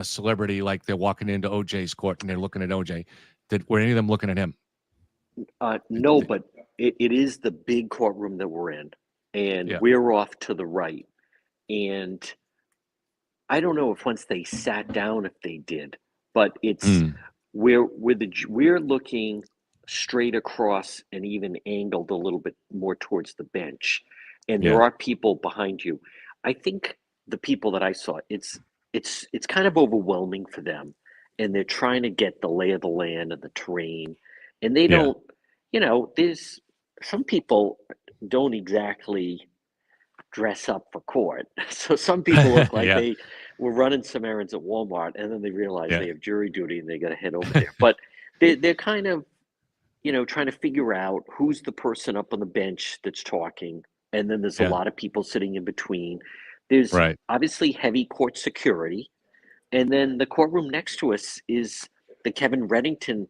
a celebrity, like they're walking into OJ's court and they're looking at OJ. Were any of them looking at him? No, but it is the big courtroom that we're in, and we're off to the right. And I don't know if once they sat down, if they did, but it's we're looking straight across and even angled a little bit more towards the bench, and there are people behind you. I think the people that I saw, it's kind of overwhelming for them, and they're trying to get the lay of the land and the terrain, and they don't, there's some people don't exactly dress up for court. So some people look like they were running some errands at Walmart, and then they realize they have jury duty and they got to head over there. But they're kind of, trying to figure out who's the person up on the bench that's talking. And then there's a lot of people sitting in between. There's obviously heavy court security. And then the courtroom next to us is the Kevin Reddington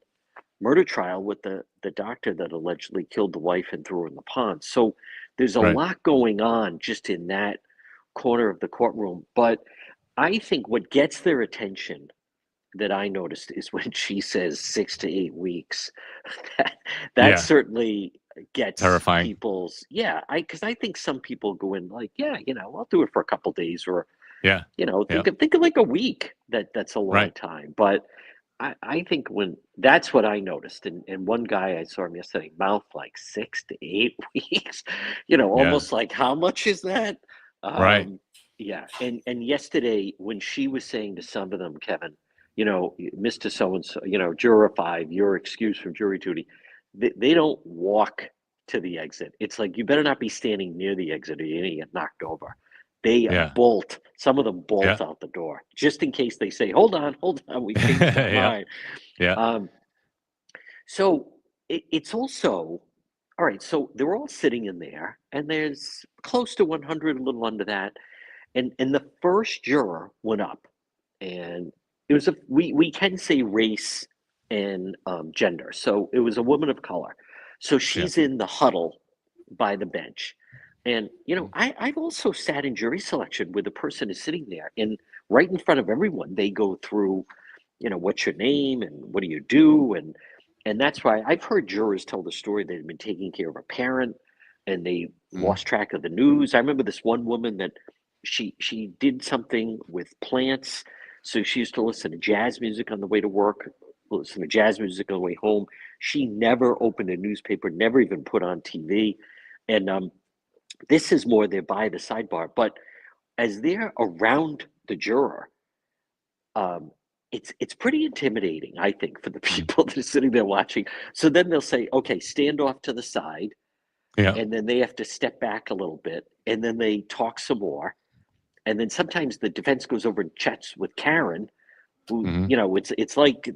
murder trial with the doctor that allegedly killed the wife and threw her in the pond. So there's a lot going on just in that corner of the courtroom. But I think what gets their attention that I noticed is when she says 6 to 8 weeks. That certainly gets terrifying. People's because I think some people go in like, I'll do it for a couple days, or think of like a week. That's a long time. But I think when that's what I noticed, and one guy I saw him yesterday, mouth like 6 to 8 weeks, almost like, how much is that? Yeah. And yesterday when she was saying to some of them, Kevin, Mr. So-and-so, juror 5, you're excused from jury duty. They don't walk to the exit. It's like, you better not be standing near the exit or you're going to get knocked over. They bolt. Some of them bolt out the door, just in case they say, hold on, we changed our mind. So it's also, all right, so they're all sitting in there, and there's close to 100, a little under that. And the first juror went up, and it was we can say race and gender. So it was a woman of color. So she's in the huddle by the bench. And, I've also sat in jury selection where the person is sitting there, and right in front of everyone, they go through, what's your name and what do you do? And that's why I've heard jurors tell the story. They've been taking care of a parent and they lost track of the news. I remember this one woman that she did something with plants. So she used to listen to jazz music on the way to work, listen to jazz music on the way home. She never opened a newspaper, never even put on TV. And this is more there by the sidebar. But as they're around the juror, it's pretty intimidating, I think, for the people that are sitting there watching. So then they'll say, okay, stand off to the side. And then they have to step back a little bit. And then they talk some more. And then sometimes the defense goes over and chats with Karen, who, it's like,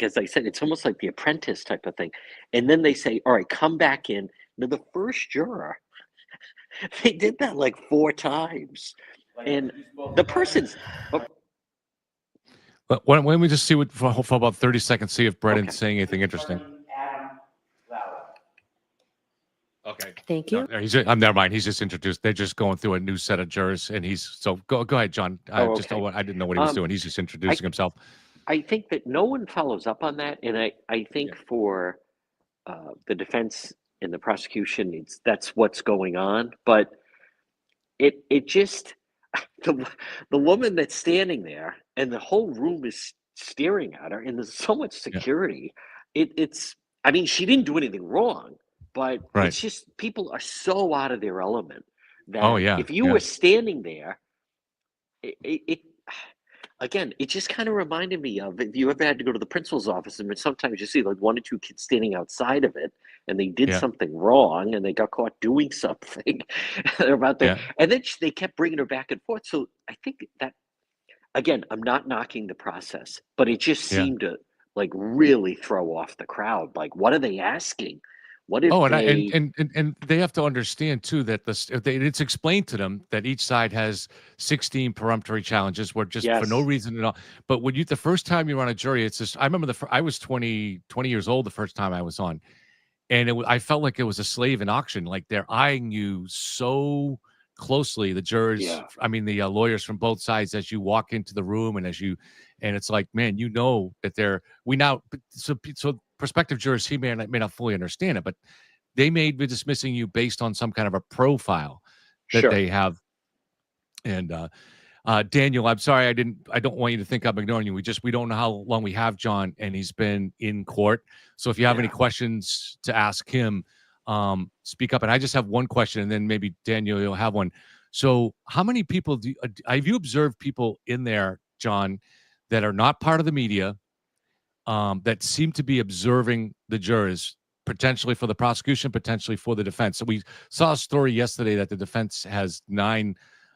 as I said, it's almost like The Apprentice type of thing. And then they say, all right, come back in. Now, the first juror, they did that like 4 times. And the person's... Why don't we just see what for about 30 seconds, see if Brennan's saying anything interesting. Okay. Thank you. No, never mind. He's just introduced. They're just going through a new set of jurors, and go ahead, John. I didn't know what he was doing. He's just introducing himself. I think that no one follows up on that, and I think for the defense and the prosecution, that's what's going on. But it just the woman that's standing there, and the whole room is staring at her, and there's so much security. It's I mean, she didn't do anything wrong. But it's just people are so out of their element that if you were standing there, it just kind of reminded me of if you ever had to go to the principal's office, and sometimes you see like 1 or 2 kids standing outside of it, and they did something wrong, and they got caught doing something. They're about there, and then they kept bringing her back and forth. So I think that, again, I'm not knocking the process, but it just seemed to like really throw off the crowd. Like, what are they asking? What if and they have to understand too that it's explained to them that each side has 16 peremptory challenges, where just for no reason at all. But when the first time you're on a jury, it's just, I remember I was 20 years old the first time I was on, and I felt like it was a slave in auction. Like, they're eyeing you so closely, the jurors, I mean, the lawyers from both sides, as you walk into the room and and it's like, man, that so prospective jurors, he may not fully understand it, but they may be dismissing you based on some kind of a profile that they have. And Daniel, I'm sorry, I don't want you to think I'm ignoring you. We don't know how long we have John, and he's been in court. So if you have any questions to ask him, speak up. And I just have one question, and then maybe Daniel, you'll have one. So how many people have you observed people in there, John, that are not part of the media, that seem to be observing the jurors, potentially for the prosecution, potentially for the defense? So we saw a story yesterday that the defense has 9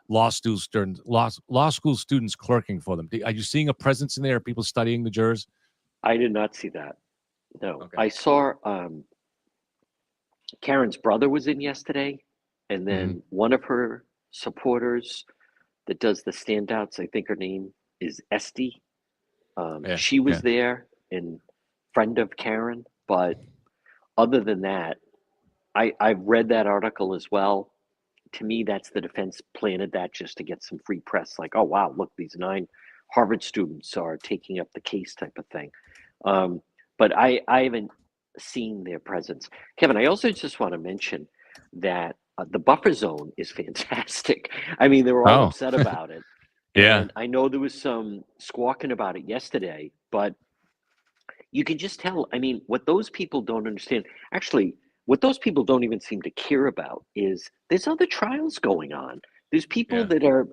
law school students clerking for them. Are you seeing a presence in there? Are people studying the jurors? I did not see that. No. Okay. I saw Karen's brother was in yesterday, and then one of her supporters that does the standouts, I think her name is Esty. She was there, and friend of Karen. But other than that, I've read that article as well. To me, that's the defense planted that just to get some free press. Like, oh, wow, look, these 9 Harvard students are taking up the case type of thing. But I haven't seen their presence. Kevin, I also just want to mention that the buffer zone is fantastic. I mean, they were all upset about it. And I know there was some squawking about it yesterday, but you can just tell. I mean, what those people don't understand, actually, what those people don't even seem to care about is there's other trials going on. There's people that are,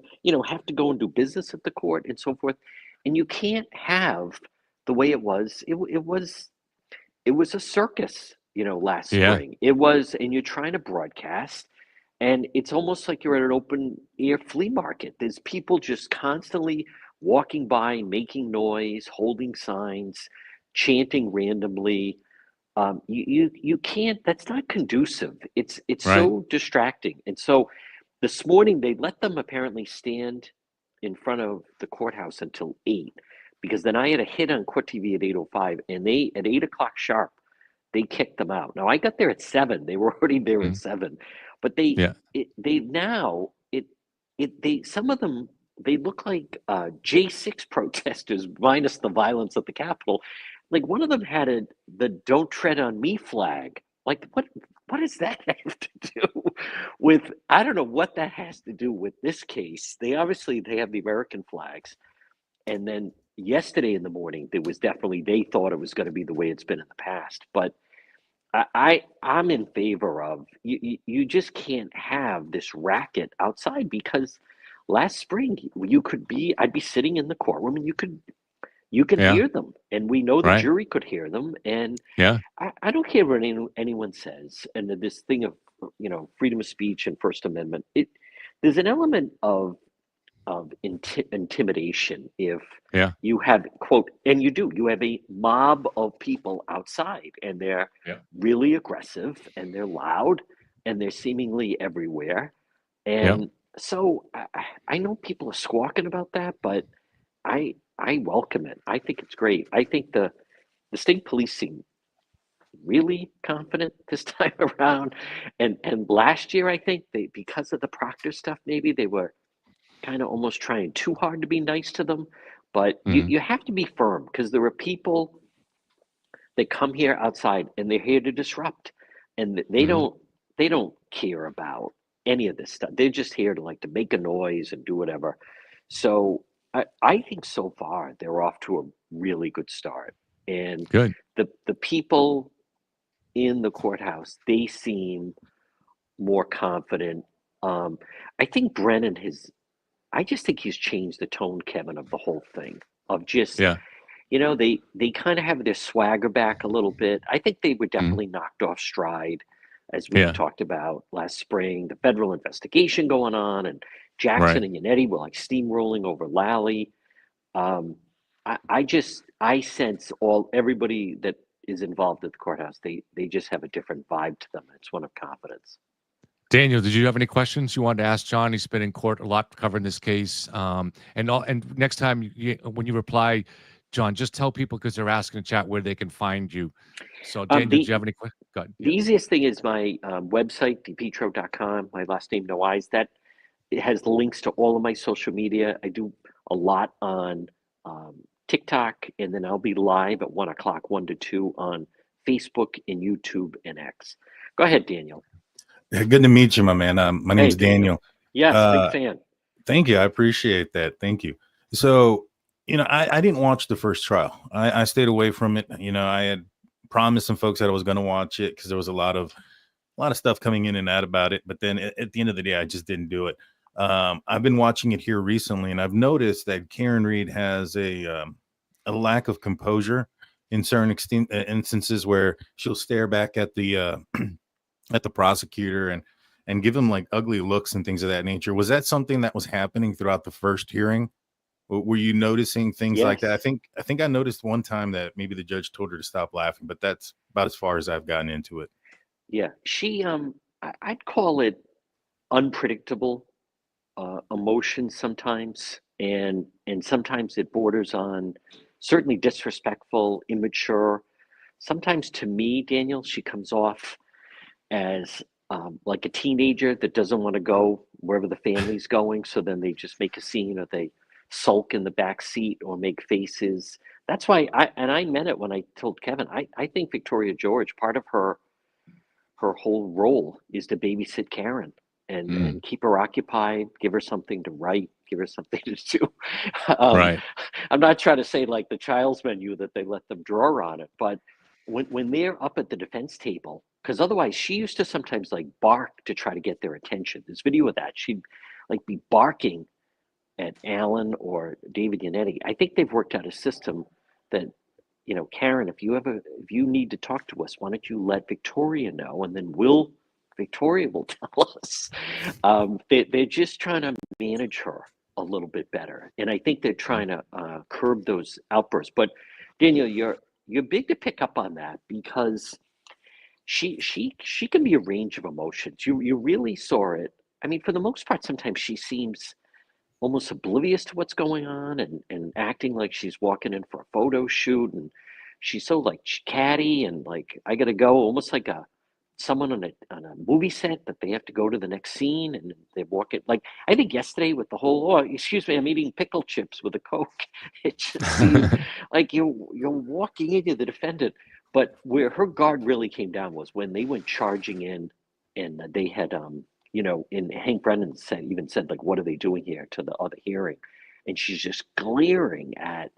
have to go and do business at the court and so forth. And you can't have the way it was. It was a circus, last spring. It was, and you're trying to broadcast, and it's almost like you're at an open air flea market. There's people just constantly walking by, making noise, holding signs, chanting randomly. You can't. That's not conducive. It's so distracting. And so this morning they let them apparently stand in front of the courthouse until 8, because then I had a hit on Court TV at 8:05, and they at 8 o'clock sharp they kicked them out. Now I got there at 7. They were already there at 7, but some of them, they look like J6 protesters minus the violence at the Capitol. Like one of them had the "Don't Tread on Me" flag. Like what does that have to do with? I don't know what that has to do with this case. They have the American flags, and then yesterday in the morning there was definitely, they thought it was going to be the way it's been in the past. But I'm in favor of you just can't have this racket outside, because last spring I'd be sitting in the courtroom and you could hear them, and we know the jury could hear them. And I don't care what anyone says. And this thing of freedom of speech and First Amendment, there's an element of intimidation if you have, quote, and you have a mob of people outside, and they're really aggressive, and they're loud, and they're seemingly everywhere. And so I know people are squawking about that, but I welcome it. I think it's great. I think the state police seem really confident this time around. And last year, I think because of the Proctor stuff, maybe they were kind of almost trying too hard to be nice to them. But you have to be firm, because there are people that come here outside and they're here to disrupt, and they don't care about any of this stuff. They're just here to make a noise and do whatever. So I think so far they're off to a really good start. And the people in the courthouse, they seem more confident. I think Brennan I just think he's changed the tone, Kevin, of the whole thing, of just, they kind of have their swagger back a little bit. I think they were definitely knocked off stride, as we talked about last spring, the federal investigation going on, and Jackson and Yannetti were steamrolling over Lally. I sense everybody that is involved at the courthouse, they just have a different vibe to them. It's one of confidence. Daniel, did you have any questions you wanted to ask John? He's been in court a lot covering this case. And next time when you reply, John, just tell people, because they're asking in chat, where they can find you. So Daniel, did you have any questions? The easiest thing is my website, depetro.com, my last name, no eyes. it has links to all of my social media. I do a lot on TikTok, and then I'll be live at 1 o'clock, 1 to 2 on Facebook and YouTube and X. Go ahead, Daniel. Good to meet you, my man. My name's Daniel. Yes, big fan. Thank you. I appreciate that. Thank you. So, I didn't watch the first trial. I stayed away from it. I had promised some folks that I was going to watch it because there was a lot of stuff coming in and out about it. But then at the end of the day, I just didn't do it. I've been watching it here recently, and I've noticed that Karen Read has a lack of composure in certain instances where she'll stare back at the at the prosecutor and give him like ugly looks and things of that nature. Was that something that was happening throughout the first hearing? Were you noticing things like that? I think I noticed one time that maybe the judge told her to stop laughing, but that's about as far as I've gotten into it. Yeah, she I'd call it unpredictable emotions sometimes, and sometimes it borders on certainly disrespectful, immature. Sometimes to me, Daniel, she comes off as like a teenager that doesn't want to go wherever the family's going, so then they just make a scene, or they sulk in the back seat or make faces. That's why I meant it when I told Kevin, I think Victoria George, part of her whole role is to babysit Karen and keep her occupied, give her something to write, give her something to do. Right. I'm not trying to say like the child's menu that they let them draw on it, but when they're up at the defense table, because otherwise she used to sometimes like bark to try to get their attention. There's video of that. She'd like be barking at Alan or David Yannetti. I think they've worked out a system that, Karen, if you need to talk to us, why don't you let Victoria know, and then Victoria will tell us. They're just trying to manage her a little bit better, and I think they're trying to curb those outbursts. But Daniel, you're big to pick up on that, because she can be a range of emotions. You really saw it. I mean, for the most part, sometimes she seems almost oblivious to what's going on, and acting like she's walking in for a photo shoot, and she's so like catty and like, I gotta go, almost like someone on a movie set that they have to go to the next scene, and they're walking like, I think yesterday with the whole, oh, excuse me, I'm eating pickle chips with a Coke. It just seemed like you're walking into the defendant. But where her guard really came down was when they went charging in, and they had and Hank Brennan even said, like, what are they doing here, to the other hearing? And she's just glaring at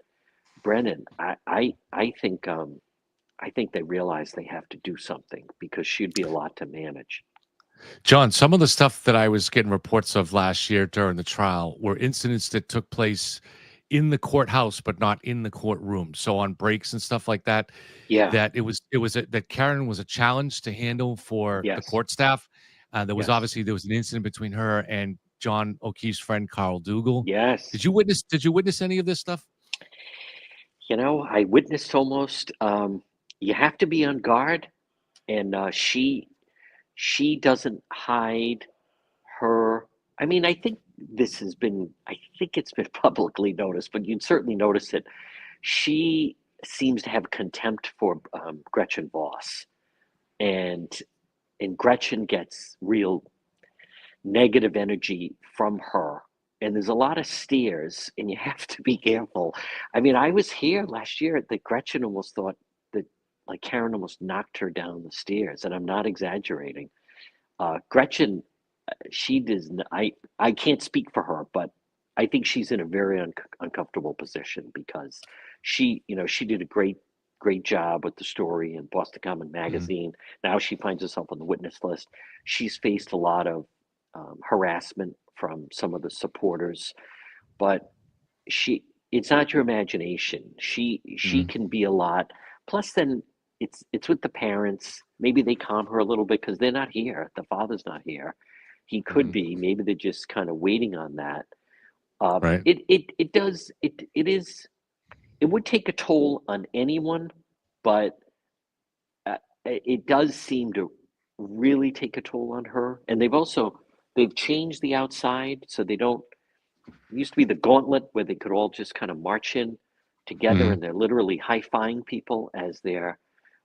Brennan. I think they realize they have to do something, because she'd be a lot to manage. John, some of the stuff that I was getting reports of last year during the trial were incidents that took place in the courthouse, but not in the courtroom. So on breaks and stuff like that. Yeah. That that Karen was a challenge to handle for the court staff. There was an incident between her and John O'Keefe's friend Carl Dougal. Yes. Did you witness any of this stuff? I witnessed almost. You have to be on guard, and she doesn't hide her. I mean, I think it's been publicly noticed, but you'd certainly notice it. She seems to have contempt for Gretchen Voss, and Gretchen gets real negative energy from her. And there's a lot of stares, and you have to be careful. I mean, I was here last year that Gretchen almost thought that, like, Karen almost knocked her down the stairs, and I'm not exaggerating. Gretchen, she does. I can't speak for her, but I think she's in a very uncomfortable position, because she did a great job with the story in Boston Common Magazine. Now she finds herself on the witness list. She's faced a lot of harassment from some of the supporters, but it's not your imagination. She can be a lot. Plus, then it's with the parents. Maybe they calm her a little bit because they're not here. The father's not here. He could be. Maybe they're just kind of waiting on that. Right. It would take a toll on anyone, but it does seem to really take a toll on her. And they've changed the outside, so they don't. It used to be the gauntlet where they could all just kind of march in together, and they're literally high-fiving people as they're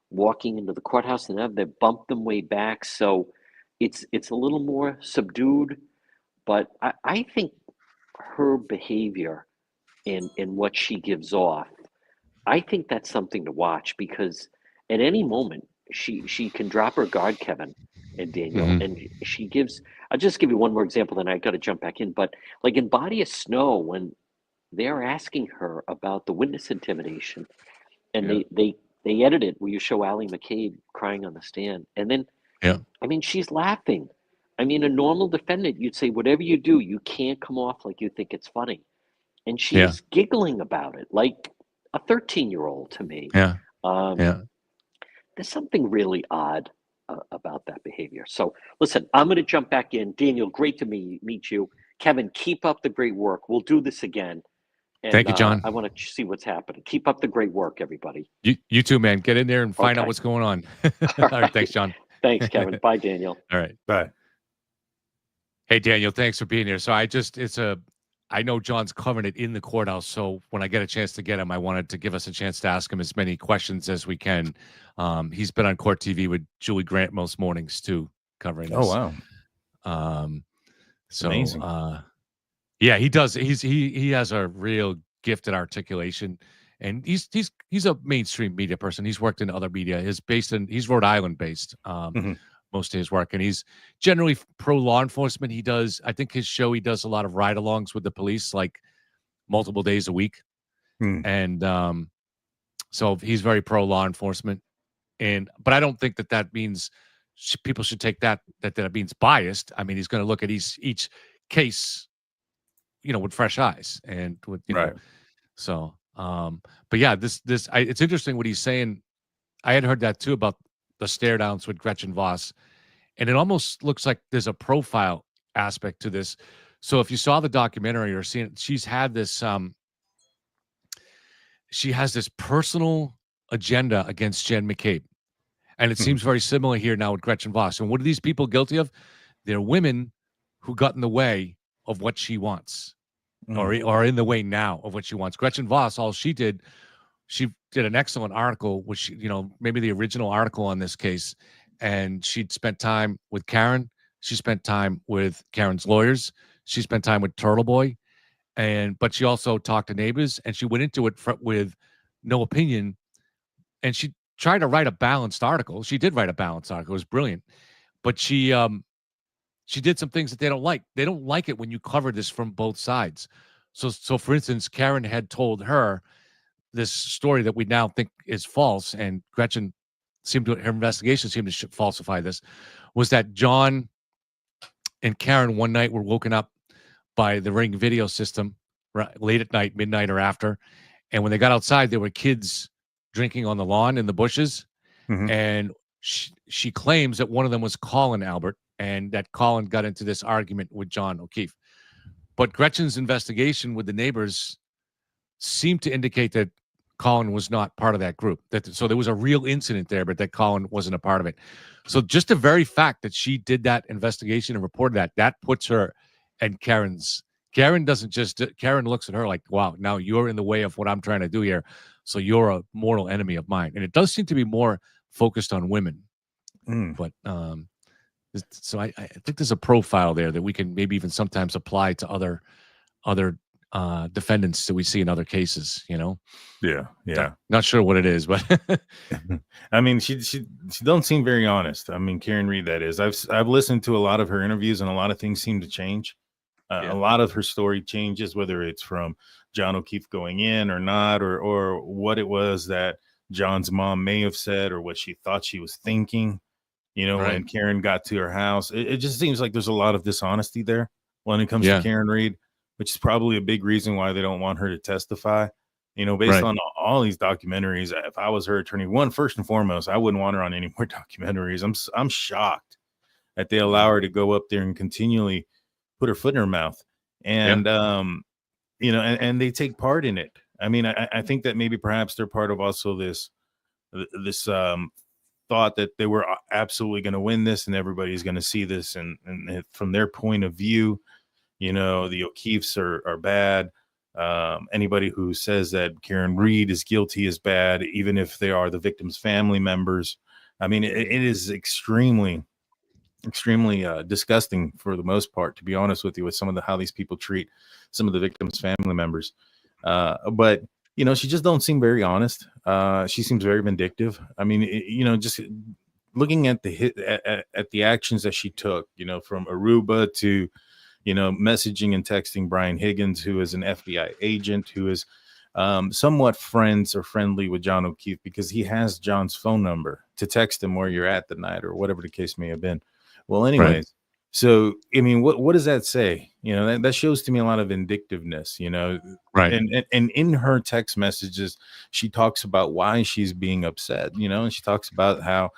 walking into the courthouse, and now they bump them way back. So it's a little more subdued, But I think her behavior in what she gives off, I think that's something to watch, because at any moment she can drop her guard, Kevin and Daniel, Mhm. and she gives. I'll just give you one more example, then I got to jump back in. But like in Body of Snow, when they're asking her about the witness intimidation, and Yeah. they edit it where you show Ally McCabe crying on the stand, and then Yeah. I mean she's laughing. I mean, a normal defendant, you'd say whatever you do, you can't come off like you think it's funny, and Yeah. she's giggling about it like a 13-year-old to me. Yeah. Um, Yeah. there's something really odd about that behavior. So listen, I'm going to jump back in. Daniel, great to meet you. Kevin, keep up the great work. We'll do this again. And Thank you, John. I want to see what's happening. Keep up the great work, everybody. You too, man. Get in there and find out Okay. what's going on. All All right. Thanks, John. Thanks, Kevin. Bye, Daniel. All right. Bye. Hey, Daniel, thanks for being here. So I know John's covering it in the courthouse. So when I get a chance to get him, I wanted to give us a chance to ask him as many questions as we can. He's been on Court TV with Julie Grant most mornings too, covering this. Oh, wow. So, amazing. Yeah, he does. He has a real gift at articulation, and he's a mainstream media person. He's worked in other media. He's Rhode Island based. Most of his work, and he's generally pro law enforcement. He does, I think he does a lot of ride-alongs with the police, like multiple days a week. And so he's very pro law enforcement. But I don't think that means people should take that means biased. I mean, he's going to look at each case, with fresh eyes and with, right. So, but yeah, it's interesting what he's saying. I had heard that too about the stare downs with Gretchen Voss. And it almost looks like there's a profile aspect to this. So if you saw the documentary or seen it, she has this personal agenda against Jen McCabe. And it seems very similar here now with Gretchen Voss. And what are these people guilty of? They're women who got in the way of what she wants or are in the way now of what she wants. Gretchen Voss, all she did an excellent article, which, maybe the original article on this case. And she'd spent time with Karen. She spent time with Karen's lawyers. She spent time with Turtle Boy. But she also talked to neighbors, and she went into it with no opinion. And she tried to write a balanced article. She did write a balanced article. It was brilliant. But she did some things that they don't like. They don't like it when you cover this from both sides. So for instance, Karen had told her this story that we now think is false, and Gretchen her investigation seemed to falsify this, was that John and Karen one night were woken up by the Ring video system late at night, midnight or after. And when they got outside, there were kids drinking on the lawn in the bushes. And she claims that one of them was Colin Albert, and that Colin got into this argument with John O'Keefe. But Gretchen's investigation with the neighbors seemed to indicate that Colin was not part of that group. So there was a real incident there, but that Colin wasn't a part of it. So just the very fact that she did that investigation and reported that puts her and Karen looks at her like, wow, now you're in the way of what I'm trying to do here. So you're a mortal enemy of mine. And it does seem to be more focused on women. But so I think there's a profile there that we can maybe even sometimes apply to other defendants that we see in other cases, Yeah. Not sure what it is, but I mean, she don't seem very honest. I mean, Karen Reed, that is. I've listened to a lot of her interviews, and a lot of things seem to change. A lot of her story changes, whether it's from John O'Keefe going in or not, or what it was that John's mom may have said, or what she thought she was thinking. When Karen got to her house, it just seems like there's a lot of dishonesty there when it comes to Karen Reed, which is probably a big reason why they don't want her to testify. Based on all these documentaries, if I was her attorney, first and foremost, I wouldn't want her on any more documentaries. I'm shocked that they allow her to go up there and continually put her foot in her mouth, and and they take part in it. I mean, I think that maybe perhaps they're part of also this thought that they were absolutely going to win this, and everybody's going to see this, and from their point of view, the O'Keefes are bad. Anybody who says that Karen Reed is guilty is bad, even if they are the victim's family members. I mean, it is extremely extremely disgusting for the most part, to be honest with you, with some of how these people treat some of the victims' family members. But she just don't seem very honest. She seems very vindictive. I mean, just looking at at the actions that she took, from Aruba to, messaging and texting Brian Higgins, who is an FBI agent, who is somewhat friends or friendly with John O'Keefe, because he has John's phone number to text him where you're at the night or whatever the case may have been. Well, anyways, right. So, I mean, what does that say? That shows to me a lot of vindictiveness, right. And in her text messages, she talks about why she's being upset, and she talks about how,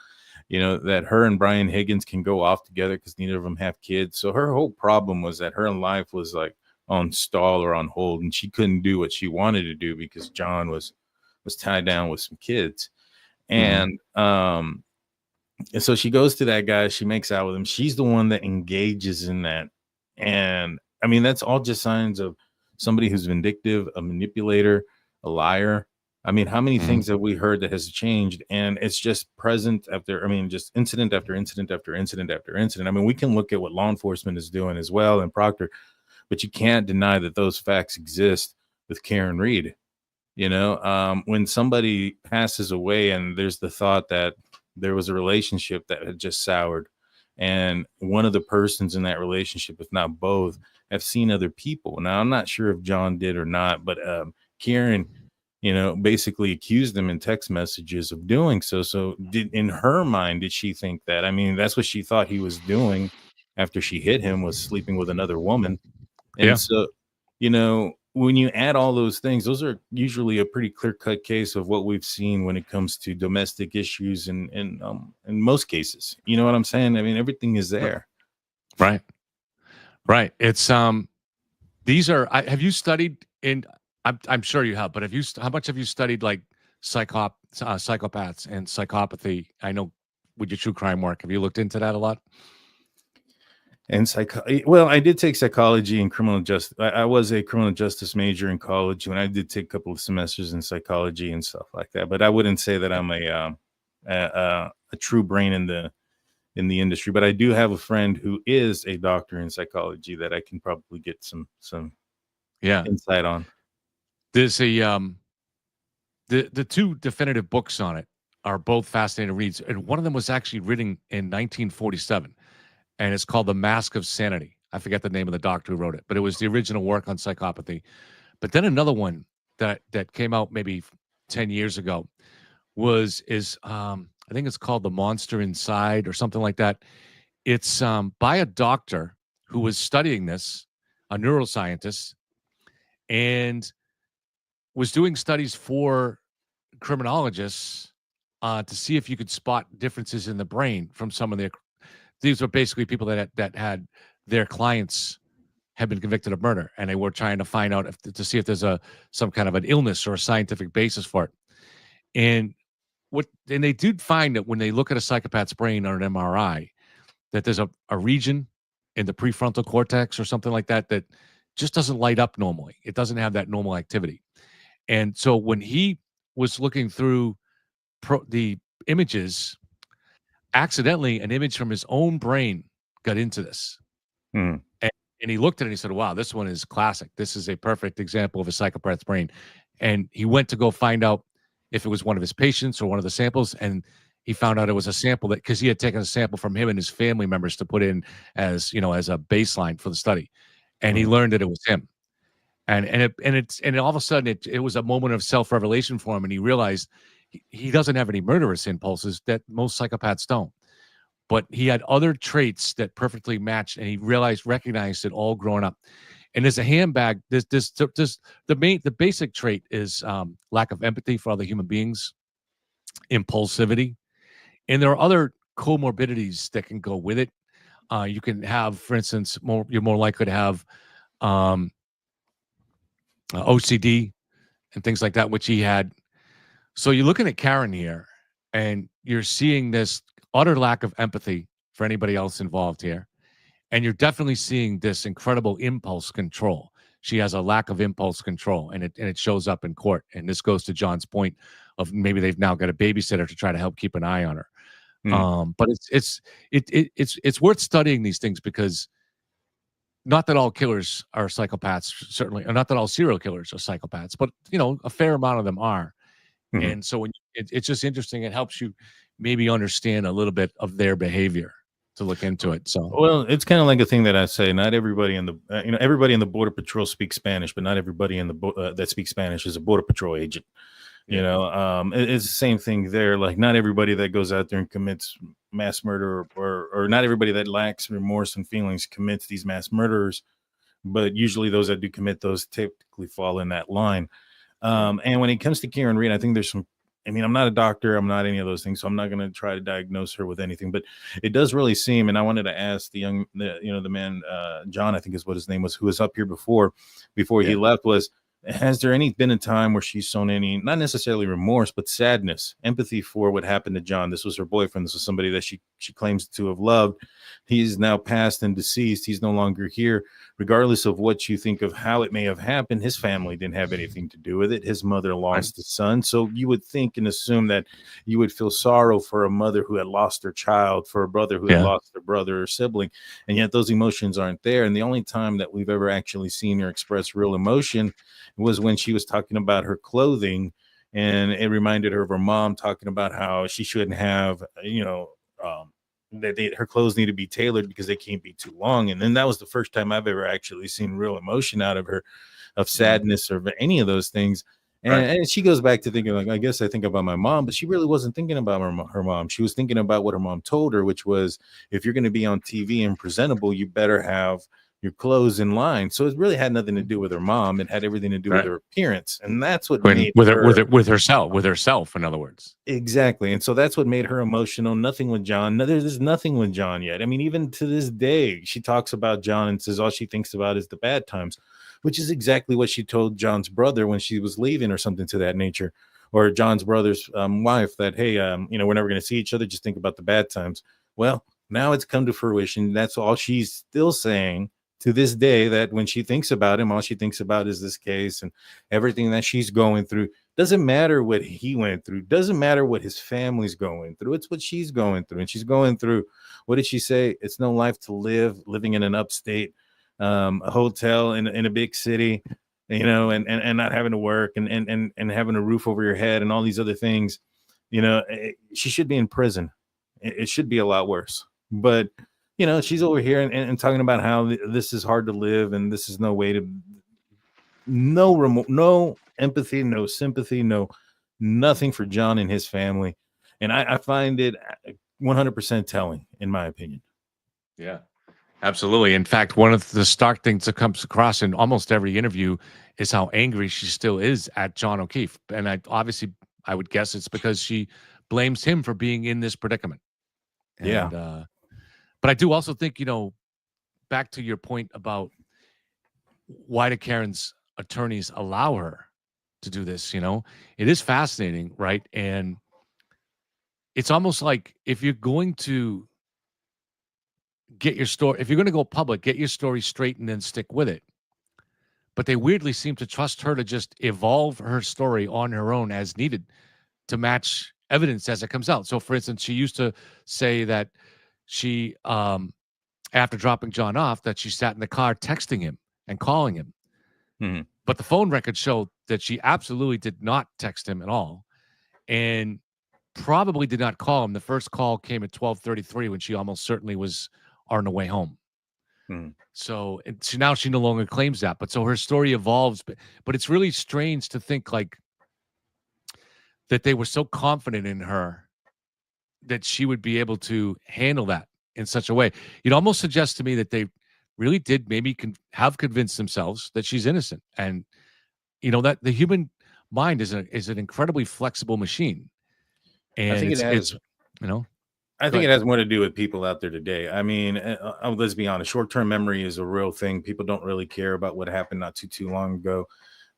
that her and Brian Higgins can go off together because neither of them have kids. So her whole problem was that her life was like on stall or on hold, and she couldn't do what she wanted to do because John was tied down with some kids. And, and so she goes to that guy, she makes out with him. She's the one that engages in that. And I mean, that's all just signs of somebody who's vindictive, a manipulator, a liar. I mean, how many things have we heard that has changed? And it's just present after, just incident after incident after incident after incident. I mean, we can look at what law enforcement is doing as well in Proctor, but you can't deny that those facts exist with Karen Reed. When somebody passes away and there's the thought that there was a relationship that had just soured, and one of the persons in that relationship, if not both, have seen other people. Now, I'm not sure if John did or not, but Karen, basically accused them in text messages of doing so. So in her mind, did she think that? I mean, that's what she thought he was doing after she hit him, was sleeping with another woman. And so, when you add all those things, those are usually a pretty clear-cut case of what we've seen when it comes to domestic issues in most cases. You know what I'm saying? I mean, everything is there. Right. It's these are. Have you studied in? I'm sure you have, but how much have you studied like psychopaths and psychopathy? I know with your true crime work, have you looked into that a lot? And well, I did take psychology and criminal justice. I was a criminal justice major in college, and I did take a couple of semesters in psychology and stuff like that. But I wouldn't say that I'm a true brain in the industry. But I do have a friend who is a doctor in psychology that I can probably get some insight on. There's the two definitive books on it are both fascinating reads, and one of them was actually written in 1947. And it's called The Mask of Sanity. I forget the name of the doctor who wrote it, but it was the original work on psychopathy. But then another one that came out maybe 10 years ago is I think it's called The Monster Inside or something like that. It's by a doctor who was studying this, a neuroscientist, and was doing studies for criminologists to see if you could spot differences in the brain from some of their. These were basically people that had their clients had been convicted of murder, and they were trying to find out to see if there's some kind of an illness or a scientific basis for it. And they did find that when they look at a psychopath's brain on an MRI, that there's a region in the prefrontal cortex or something like that that just doesn't light up normally. It doesn't have that normal activity. And so when he was looking through the images, accidentally an image from his own brain got into this. And he looked at it and he said, wow, this one is classic. This is a perfect example of a psychopath's brain. And he went to go find out if it was one of his patients or one of the samples. And he found out it was a sample that, because he had taken a sample from him and his family members to put in as a baseline for the study. And he learned that it was him. And all of a sudden it was a moment of self-revelation for him. And he realized he doesn't have any murderous impulses that most psychopaths don't, but he had other traits that perfectly matched, and he recognized it all growing up. And as a handbag, the basic trait is lack of empathy for other human beings, impulsivity, and there are other comorbidities that can go with it. You can have, for instance, you're more likely to have OCD and things like that, which he had. So you're looking at Karen here, and you're seeing this utter lack of empathy for anybody else involved here. And you're definitely seeing this incredible impulse control. She has a lack of impulse control, and it shows up in court. And this goes to John's point of maybe they've now got a babysitter to try to help keep an eye on her. But it's worth studying these things, because not that all killers are psychopaths, certainly, or not that all serial killers are psychopaths, but a fair amount of them are. And so it's just interesting. It helps you maybe understand a little bit of their behavior to look into it. So, well, it's kind of like a thing that I say. Not everybody in the everybody in the Border Patrol speaks Spanish, but not everybody in the that speaks Spanish is a Border Patrol agent. It's the same thing there. Like, not everybody that goes out there and commits mass murder, or not everybody that lacks remorse and feelings commits these mass murders, but usually those that do commit those typically fall in that line. And when it comes to Karen Reed, I think there's some, I'm not a doctor, I'm not any of those things, so I'm not going to try to diagnose her with anything, but it does really seem, and I wanted to ask the man, John, I think is what his name was, who was up here before he left, was, has there been a time where she's shown any, not necessarily remorse, but sadness, empathy for what happened to John? This was her boyfriend. This was somebody that she claims to have loved. He's now passed and deceased. He's no longer here. Regardless of what you think of how it may have happened, his family didn't have anything to do with it. His mother lost a son. So you would think and assume that you would feel sorrow for a mother who had lost her child, for a brother who had lost their brother or sibling. And yet those emotions aren't there. And the only time that we've ever actually seen her express real emotion was when she was talking about her clothing, and it reminded her of her mom talking about how she shouldn't have, that her clothes need to be tailored because they can't be too long. And then that was the first time I've ever actually seen real emotion out of her, of sadness or any of those things. And she goes back to thinking, like, I guess I think about my mom, but she really wasn't thinking about her mom. She was thinking about what her mom told her, which was, if you're going to be on TV and presentable, you better have your clothes in line. So it really had nothing to do with her mom. It had everything to do with her appearance. And that's what made with herself, in other words. Exactly. And so that's what made her emotional. Nothing with John. There's nothing with John yet. Even to this day, she talks about John and says all she thinks about is the bad times, which is exactly what she told John's brother when she was leaving, or something to that nature, or John's brother's wife, that, hey, we're never going to see each other. Just think about the bad times. Well, now it's come to fruition. That's all she's still saying to this day, that when she thinks about him, all she thinks about is this case and everything that she's going through. Doesn't matter what he went through. Doesn't matter what his family's going through. It's what she's going through. And she's going through, what did she say? It's no life to live, living in an upstate a hotel in a big city, and not having to work and having a roof over your head and all these other things. She should be in prison. It should be a lot worse. But she's over here and talking about how this is hard to live, and this is no way to, no empathy, no sympathy, nothing for John and his family. And I find it 100% telling, in my opinion. Yeah, absolutely. In fact, one of the stark things that comes across in almost every interview is how angry she still is at John O'Keefe. And I would guess it's because she blames him for being in this predicament. And, but I do also think, back to your point about why do Karen's attorneys allow her to do this, it is fascinating, right? And it's almost like, if you're going to get your story, if you're going to go public, get your story straight and then stick with it. But they weirdly seem to trust her to just evolve her story on her own as needed to match evidence as it comes out. So, for instance, she used to say that she, after dropping John off, that she sat in the car texting him and calling him. Mm-hmm. But the phone records show that she absolutely did not text him at all, and probably did not call him. The first call came at 12:33 when she almost certainly was on the way home. Mm-hmm. So now she no longer claims that. But so her story evolves. But it's really strange to think, like, that they were so confident in her that she would be able to handle that in such a way. It almost suggests to me that they really did maybe have convinced themselves that she's innocent. And, that the human mind is an incredibly flexible machine. And I think it has more to do with people out there today. Let's be honest, short-term memory is a real thing. People don't really care about what happened not too long ago.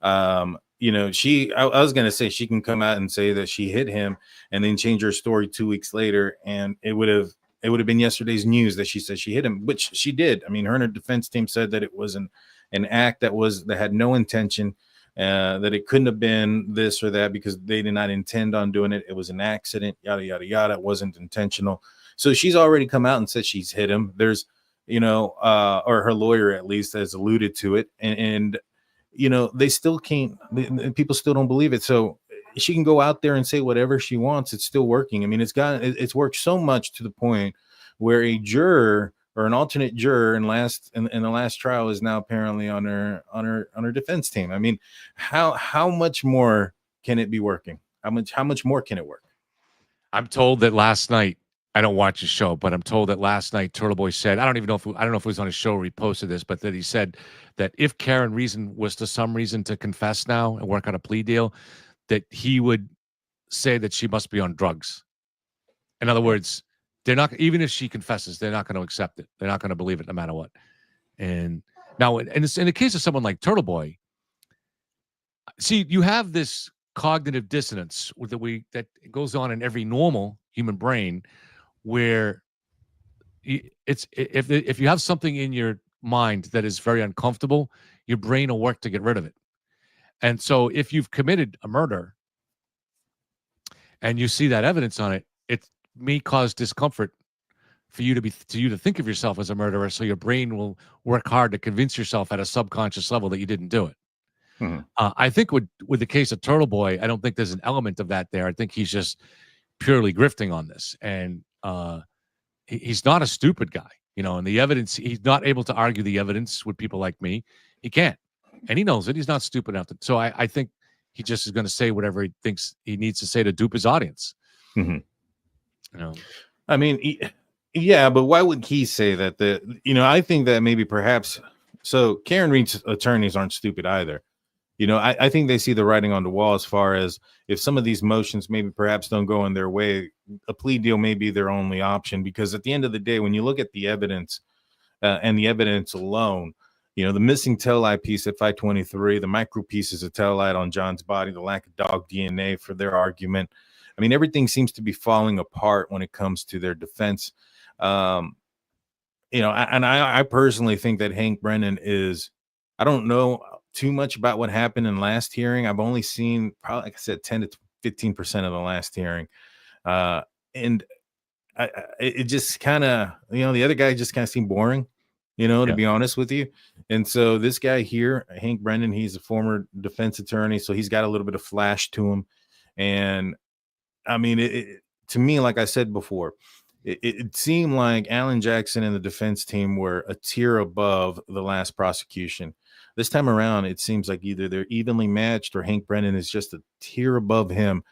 I was going to say she can come out and say that she hit him and then change her story 2 weeks later, and it would have been yesterday's news that she said she hit him, which she did. Her and her defense team said that it was an act that had no intention. that it couldn't have been this or that because they did not intend on doing it. It was an accident, yada, yada, yada. It wasn't intentional. So she's already come out and said she's hit him. There's, or her lawyer at least has alluded to it. And they still can't, people still don't believe it. So she can go out there and say whatever she wants. It's still working. I mean, it's worked so much to the point where a juror or an alternate juror in the last trial is now apparently on her defense team. I mean, how much more can it be working? How much more can it work? I'm told that last night, I don't watch the show, but I'm told that last night Turtle Boy said, I don't know if it was on his show or he posted this, but that he said that if Karen Reason was to some reason to confess now and work on a plea deal, that he would say that she must be on drugs. In other words, they're not, even if she confesses, they're not going to accept it. They're not going to believe it no matter what. And now, in the case of someone like Turtle Boy, see, you have this cognitive dissonance that goes on in every normal human brain, where if you have something in your mind that is very uncomfortable, your brain will work to get rid of it. And so if you've committed a murder and you see that evidence on it, it may cause discomfort for you to think of yourself as a murderer. So your brain will work hard to convince yourself at a subconscious level that you didn't do it. Mm-hmm. I think with the case of Turtle Boy, I don't think there's an element of that there. I think he's just purely grifting on this. And he's not a stupid guy, and the evidence, he's not able to argue the evidence with people like me. He can't. And he knows it. He's not stupid enough to. So I think he just is going to say whatever he thinks he needs to say to dupe his audience. Mm-hmm. I mean, yeah, but why would he say that? I think that maybe perhaps, so Karen Reed's attorneys aren't stupid either. I think they see the writing on the wall as far as if some of these motions maybe perhaps don't go in their way, a plea deal may be their only option. Because at the end of the day, when you look at the evidence and the evidence alone, the missing tail light piece at 523, the micro pieces of tail light on John's body, the lack of dog DNA for their argument. I mean, everything seems to be falling apart when it comes to their defense. I personally think that Hank Brennan I don't know too much about what happened in last hearing. I've only seen probably, like I said, 10 to 15% of the last hearing. And it just kind of, the other guy just kind of seemed boring, to be honest with you. And so this guy here, Hank Brennan, he's a former defense attorney, so he's got a little bit of flash to him. And I mean, to me, like I said before, it seemed like Alan Jackson and the defense team were a tier above the last prosecution. This time around, it seems like either they're evenly matched or Hank Brennan is just a tier above him,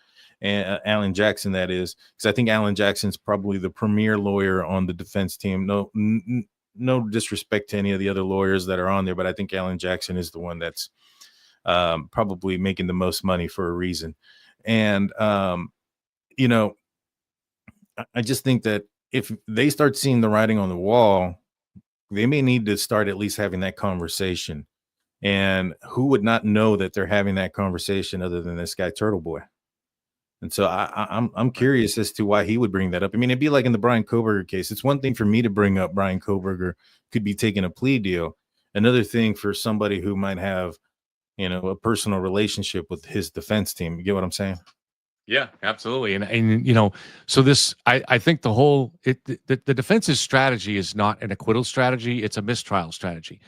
and Alan Jackson, that is, because I think Alan Jackson's probably the premier lawyer on the defense team. No disrespect to any of the other lawyers that are on there, but I think Alan Jackson is the one that's probably making the most money for a reason. And, I just think that if they start seeing the writing on the wall, they may need to start at least having that conversation. And who would not know that they're having that conversation other than this guy, Turtle Boy? And so I'm curious as to why he would bring that up. I mean, it'd be like in the Bryan Kohberger case. It's one thing for me to bring up Bryan Kohberger could be taking a plea deal. Another thing for somebody who might have, a personal relationship with his defense team. You get what I'm saying? Yeah, absolutely. And so this, I think the defense's strategy is not an acquittal strategy. It's a mistrial strategy.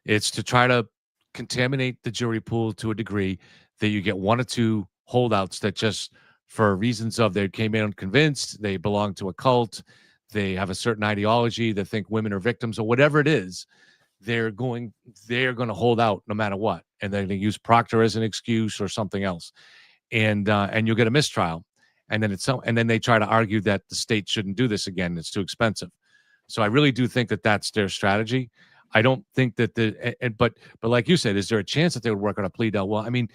It's to try to contaminate the jury pool to a degree that you get one or two holdouts that just, for reasons of they came in unconvinced, they belong to a cult, they have a certain ideology, they think women are victims or whatever it is, they're going to hold out no matter what. And they're going to use Proctor as an excuse or something else. And you'll get a mistrial, and then they try to argue that the state shouldn't do this again. It's too expensive. So I really do think that that's their strategy. I don't think that but like you said, is there a chance that they would work on a plea deal? Well, I mean,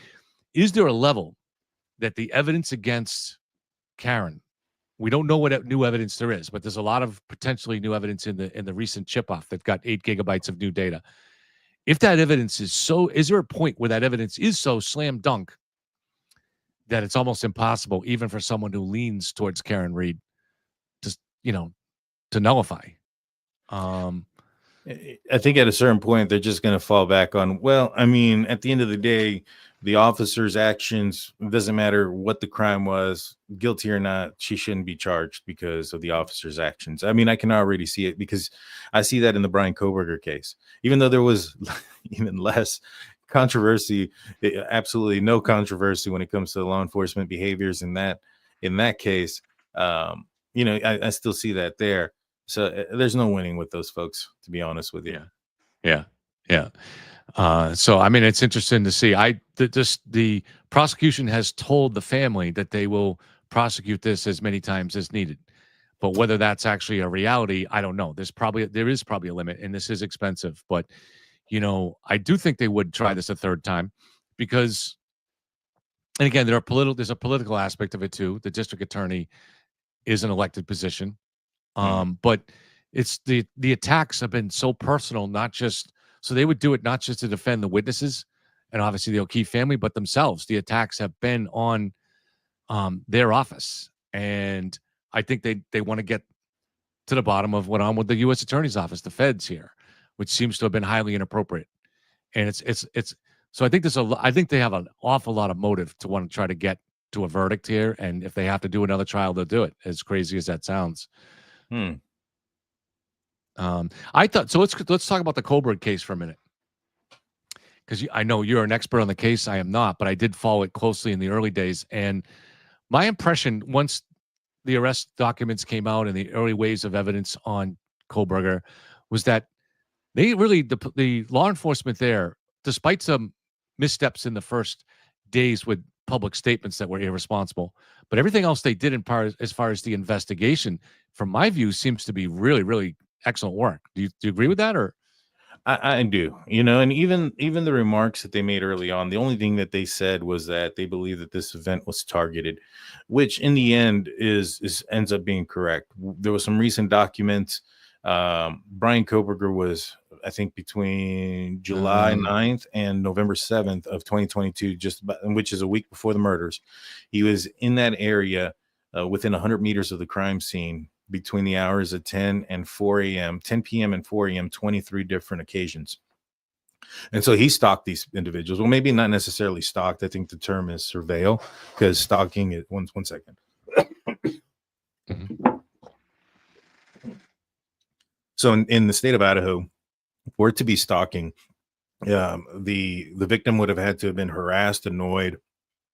is there a level that the evidence against Karen, we don't know what new evidence there is, but there's a lot of potentially new evidence in the recent chip off that got 8 gigabytes of new data. If that evidence is there a point where that evidence is so slam dunk that it's almost impossible, even for someone who leans towards Karen Reed, to nullify? I think at a certain point, they're just going to fall back on, well, I mean, at the end of the day, the officer's actions, it doesn't matter what the crime was, guilty or not, she shouldn't be charged because of the officer's actions. I mean, I can already see it because I see that in the Bryan Kohberger case. Even though there was even less controversy, absolutely no controversy when it comes to law enforcement behaviors in that case, I still see that there. So there's no winning with those folks, to be honest with you. Yeah. So I mean, it's interesting to see. The prosecution has told the family that they will prosecute this as many times as needed, but whether that's actually a reality, I don't know. There is probably a limit, and this is expensive. But I do think they would try this a third time because, and again, there's a political aspect of it too. The district attorney is an elected position. But it's the attacks have been so personal, so they would do it not just to defend the witnesses and obviously the O'Keefe family, but themselves. The attacks have been on their office. And I think they want to get to the bottom of what on with the U.S. Attorney's Office, the feds here, which seems to have been highly inappropriate. And it's so I think I think they have an awful lot of motive to want to try to get to a verdict here. And if they have to do another trial, they'll do it, as crazy as that sounds. I thought so. Let's talk about the Kohberger case for a minute, because I know you're an expert on the case. I am not, but I did follow it closely in the early days. And my impression, once the arrest documents came out and the early waves of evidence on Kohberger, was that they really the law enforcement there, despite some missteps in the first days with public statements that were irresponsible, but everything else they did as far as the investigation, from my view, seems to be really, really excellent work. Do you agree with that? Or I do, and even the remarks that they made early on, the only thing that they said was that they believe that this event was targeted, which in the end ends up being correct. There was some recent documents. Bryan Kohberger was, I think, between July 9th and November 7th of 2022, which is a week before the murders. He was in that area within 100 meters of the crime scene between the hours of 10 and 4 a.m., 10 p.m. and 4 a.m., 23 different occasions. And so he stalked these individuals. Well, maybe not necessarily stalked. I think the term is surveil, because stalking is one second. So in the state of Idaho, for it to be stalking, the victim would have had to have been harassed, annoyed,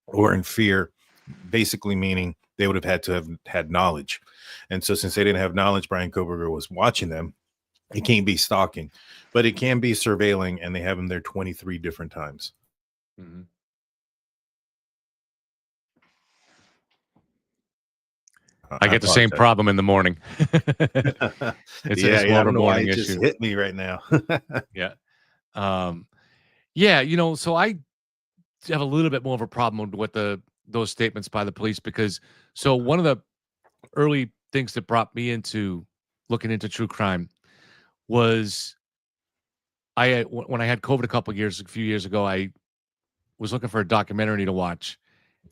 or in fear, basically meaning they would have had to have had knowledge. And so since they didn't have knowledge, Bryan Kohberger was watching them. It can't be stalking, but it can be surveilling, and they have him there 23 different times. I get the same problem in the morning. It's a morning morning issue. Just hit me right now. Yeah. So I have a little bit more of a problem with those statements by the police, because one of the early things that brought me into looking into true crime was when I had COVID a few years ago, I was looking for a documentary to watch.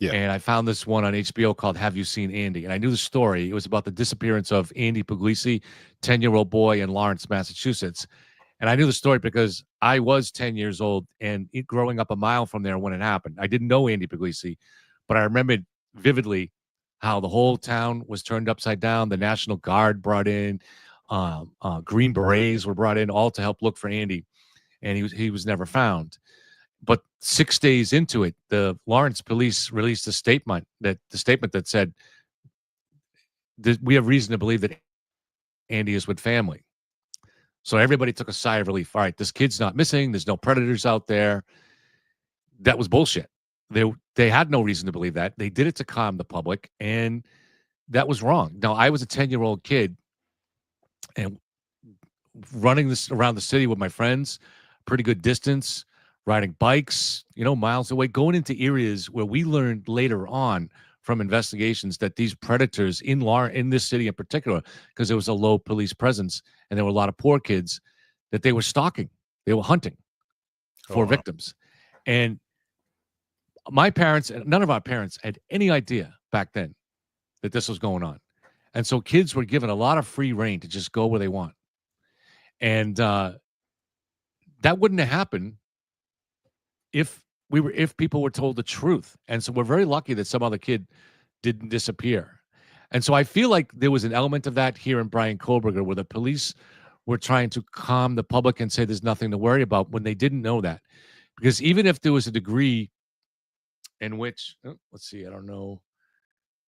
Yeah. And I found this one on HBO called Have You Seen Andy? And I knew the story. It was about the disappearance of Andy Puglisi, 10-year-old boy in Lawrence, Massachusetts. And I knew the story because I was 10 years old and growing up a mile from there when it happened. I didn't know Andy Puglisi, but I remembered vividly how the whole town was turned upside down. The National Guard brought in, Green Berets were brought in, all to help look for Andy. And he was never found. But 6 days into it, the Lawrence police released a statement that said that we have reason to believe that Andy is with family. So everybody took a sigh of relief. All right, this kid's not missing. There's no predators out there. That was bullshit. They had no reason to believe that. They did it to calm the public, and that was wrong. Now, I was a 10-year-old kid and running this around the city with my friends, pretty good distance, riding bikes, miles away, going into areas where we learned later on from investigations that these predators in this city in particular, because there was a low police presence and there were a lot of poor kids, that they were stalking, they were hunting for victims. And my parents, none of our parents had any idea back then that this was going on. And so kids were given a lot of free reign to just go where they want. And that wouldn't have happened if people were told the truth. And so we're very lucky that some other kid didn't disappear. And so I feel like there was an element of that here in Bryan Kohberger, where the police were trying to calm the public and say there's nothing to worry about, when they didn't know that. Because even if there was a degree in which, let's see, I don't know,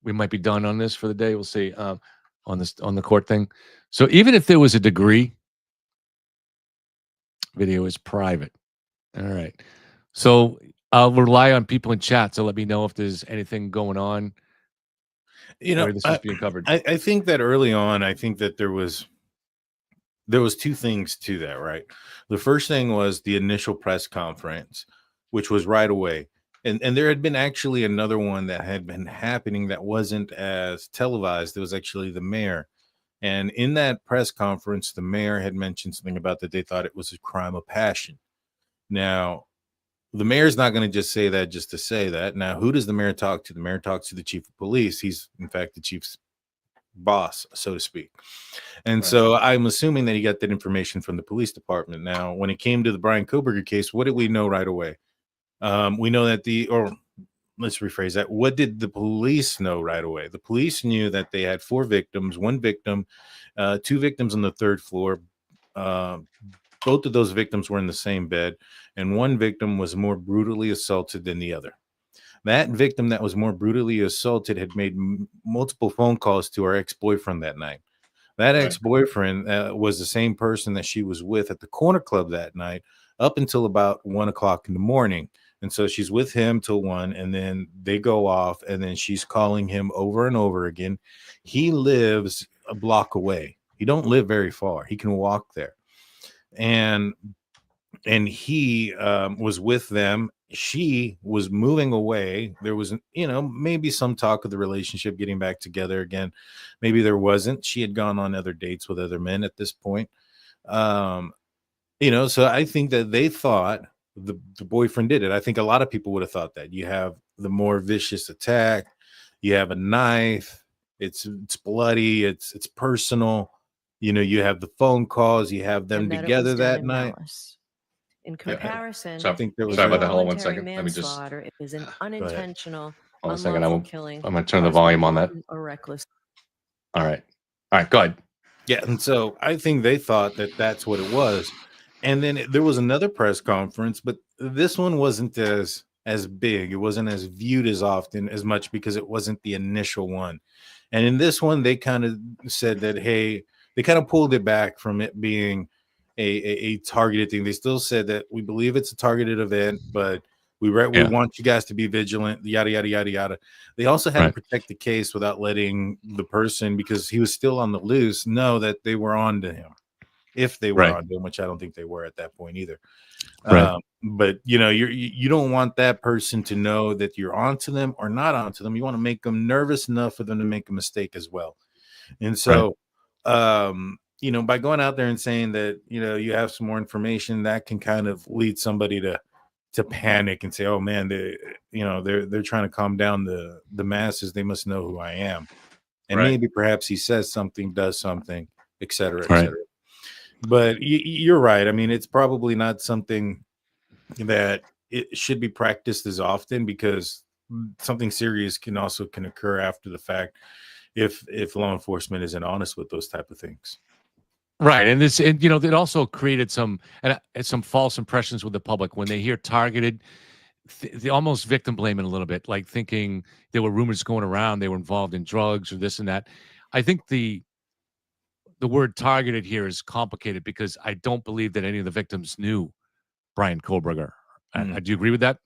we might be done on this for the day. We'll see, on the court thing. So even if there was a degree, video is private. All right. So I'll rely on people in chat to let me know if there's anything going on. Where this is being covered. I think that early on, I think that there was two things to that, right? The first thing was the initial press conference, which was right away. And there had been actually another one that had been happening that wasn't as televised. It was actually the mayor. And in that press conference, the mayor had mentioned something about that they thought it was a crime of passion. Now, the mayor's not going to just say that just to say that. Now, who does the mayor talk to? The mayor talks to the chief of police. He's, in fact, the chief's boss, so to speak. And so I'm assuming that he got that information from the police department. Now, when it came to the Bryan Kohberger case, what did we know right away? We know that let's rephrase that. What did the police know right away? The police knew that they had 4 victims, 1 victim, 2 victims on the 3rd floor. Both of those victims were in the same bed, and 1 victim was more brutally assaulted than the other. That victim that was more brutally assaulted had made multiple phone calls to her ex-boyfriend that night. That ex-boyfriend was the same person that she was with at the corner club that night up until about 1 o'clock in the morning. And so she's with him till 1, and then they go off, and then she's calling him over and over again. He lives a block away. He don't live very far. He can walk there. And he was with them. She was moving away. There was, maybe some talk of the relationship getting back together again. Maybe there wasn't. She had gone on other dates with other men at this point. So I think that they thought the boyfriend did it. I think a lot of people would have thought that. You have the more vicious attack. You have a knife. It's bloody. It's personal. You have the phone calls. You have them together that night. In comparison, I think there was. Sorry about that. Hold on 1 second. Let me just. It is an unintentional. Hold on a second. I'm going to turn the volume on that. Or reckless. All right. Go ahead. Yeah, and so I think they thought that that's what it was. And then there was another press conference, but this one wasn't as big. It wasn't as viewed as often as much because it wasn't the initial one. And in this one, they kind of said that, hey, they kind of pulled it back from it being a targeted thing. They still said that we believe it's a targeted event, but we want you guys to be vigilant, yada, yada, yada, yada. They also had to protect the case without letting the person, because he was still on the loose, know that they were on to him. If they were on to him, which I don't think they were at that point either. But you don't want that person to know that you're onto them or not onto them. You want to make them nervous enough for them to make a mistake as well. And so, by going out there and saying that, you have some more information, that can kind of lead somebody to panic and say, oh man, they're trying to calm down the masses. They must know who I am. And maybe perhaps he says something, does something, et cetera, et cetera. But you're right. I mean, it's probably not something that it should be practiced as often, because something serious can occur after the fact if law enforcement isn't honest with those type of things. Right. And it also created some false impressions with the public when they hear targeted. They almost victim blame it a little bit, like thinking there were rumors going around they were involved in drugs or this and that. I think the word targeted here is complicated, because I don't believe that any of the victims knew Bryan Kohberger. Do you agree with that?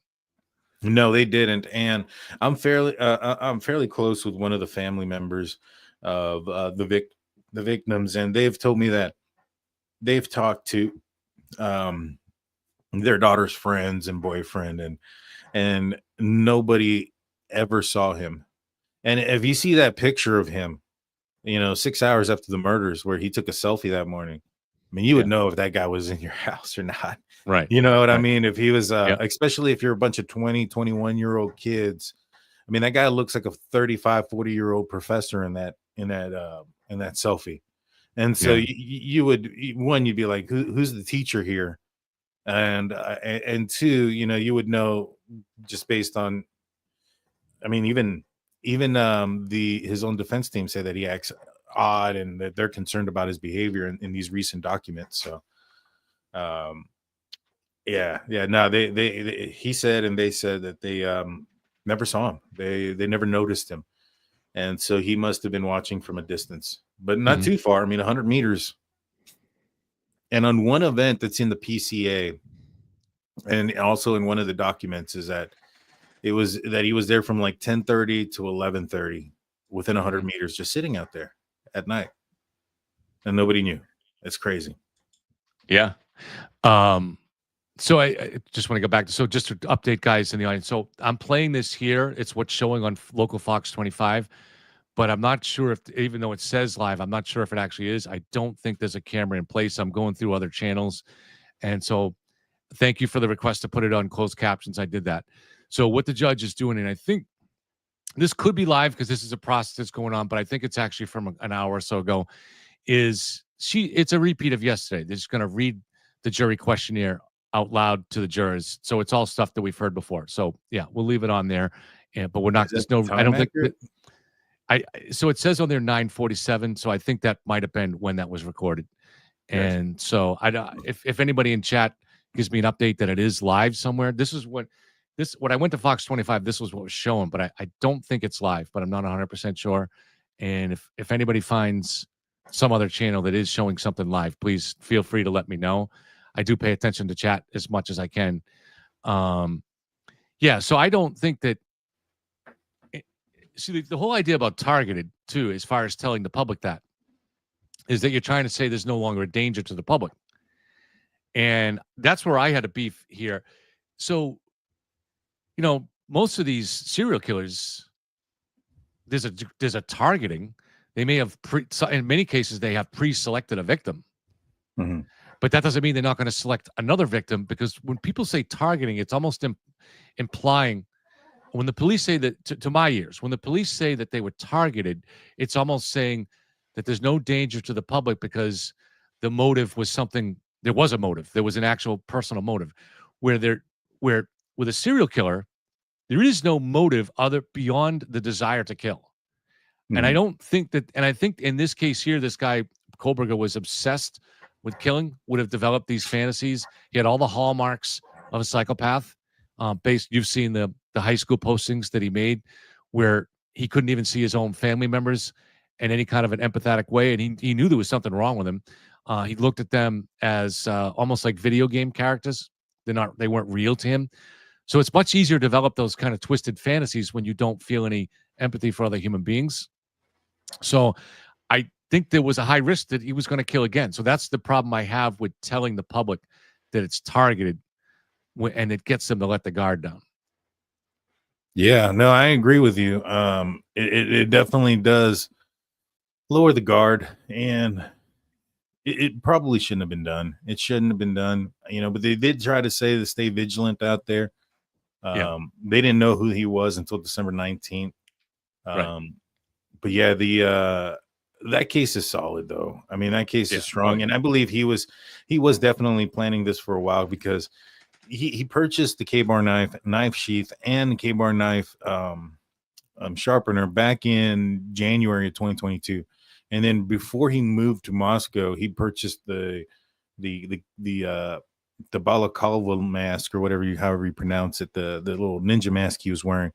No, they didn't. And I'm fairly close with one of the family members of the victims, and they've told me that they've talked to their daughter's friends and boyfriend, and nobody ever saw him. And if you see that picture of him, 6 hours after the murders, where he took a selfie that morning, I mean, you would know if that guy was in your house or not. Right. You know what I mean? If he was, especially if you're a bunch of 20, 21-year-old kids. I mean, that guy looks like a 35, 40-year-old professor in that selfie. And so you would, one, you'd be like, who's the teacher here? And two, you would know just based on, I mean, even his own defense team say that he acts odd and that they're concerned about his behavior in these recent documents. So, no, he said, and they said that they never saw him. They never noticed him. And so he must have been watching from a distance, but not too far. I mean, 100 meters. And on one event that's in the PCA, and also in one of the documents, is that it was that he was there from like 10:30 to 11:30 within 100 meters, just sitting out there at night. And nobody knew. It's crazy. Yeah. So I just want to go back. So just to update guys in the audience. So I'm playing this here. It's what's showing on local Fox 25, but I'm not sure if, even though it says live, I'm not sure if it actually is. I don't think there's a camera in place. I'm going through other channels. And so thank you for the request to put it on closed captions. I did that. So what the judge is doing, and I think this could be live because this is a process that's going on, but I think it's actually from an hour or so ago, it's a repeat of yesterday. They're just going to read the jury questionnaire out loud to the jurors. So it's all stuff that we've heard before. So yeah, we'll leave it on there. But we're not, there's no, I don't think so it says on there 9:47. So I think that might've been when that was recorded. And so if anybody in chat gives me an update that it is live somewhere, when I went to Fox 25, this was what was showing, but I don't think it's live, but I'm not 100% sure. And if anybody finds some other channel that is showing something live, please feel free to let me know. I do pay attention to chat as much as I can. So I don't think that. See, the whole idea about targeted too, as far as telling the public that, is that you're trying to say there's no longer a danger to the public, and that's where I had a beef here. So, most of these serial killers, there's a targeting. They may have in many cases they have pre-selected a victim. Mm-hmm. But that doesn't mean they're not going to select another victim, because when people say targeting, it's almost implying, when the police say that, to my ears, when the police say that they were targeted, it's almost saying that there's no danger to the public because the motive was something, there was a motive. There was an actual personal motive. Where with a serial killer, there is no motive beyond the desire to kill. Mm-hmm. And I don't think that, and I think in this case here, this guy, Kohberger, was obsessed with killing, would have developed these fantasies. He had all the hallmarks of a psychopath. You've seen the high school postings that he made where he couldn't even see his own family members in any kind of an empathetic way. And he knew there was something wrong with him. He looked at them as almost like video game characters. They weren't real to him. So it's much easier to develop those kind of twisted fantasies when you don't feel any empathy for other human beings. So I think there was a high risk that he was going to kill again. So that's the problem I have with telling the public that it's targeted, and it gets them to let the guard down. Yeah, no, I agree with you. It definitely does lower the guard, and it probably shouldn't have been done. It shouldn't have been done, but they did try to say to stay vigilant out there. They didn't know who he was until December 19th. Right. But yeah, that case is solid though. I mean, that case is strong. And I believe he was definitely planning this for a while, because he purchased the K-bar knife sheath and K-bar knife sharpener back in January of 2022. And then before he moved to Moscow, he purchased the balaclava mask, or however you pronounce it, the little ninja mask he was wearing.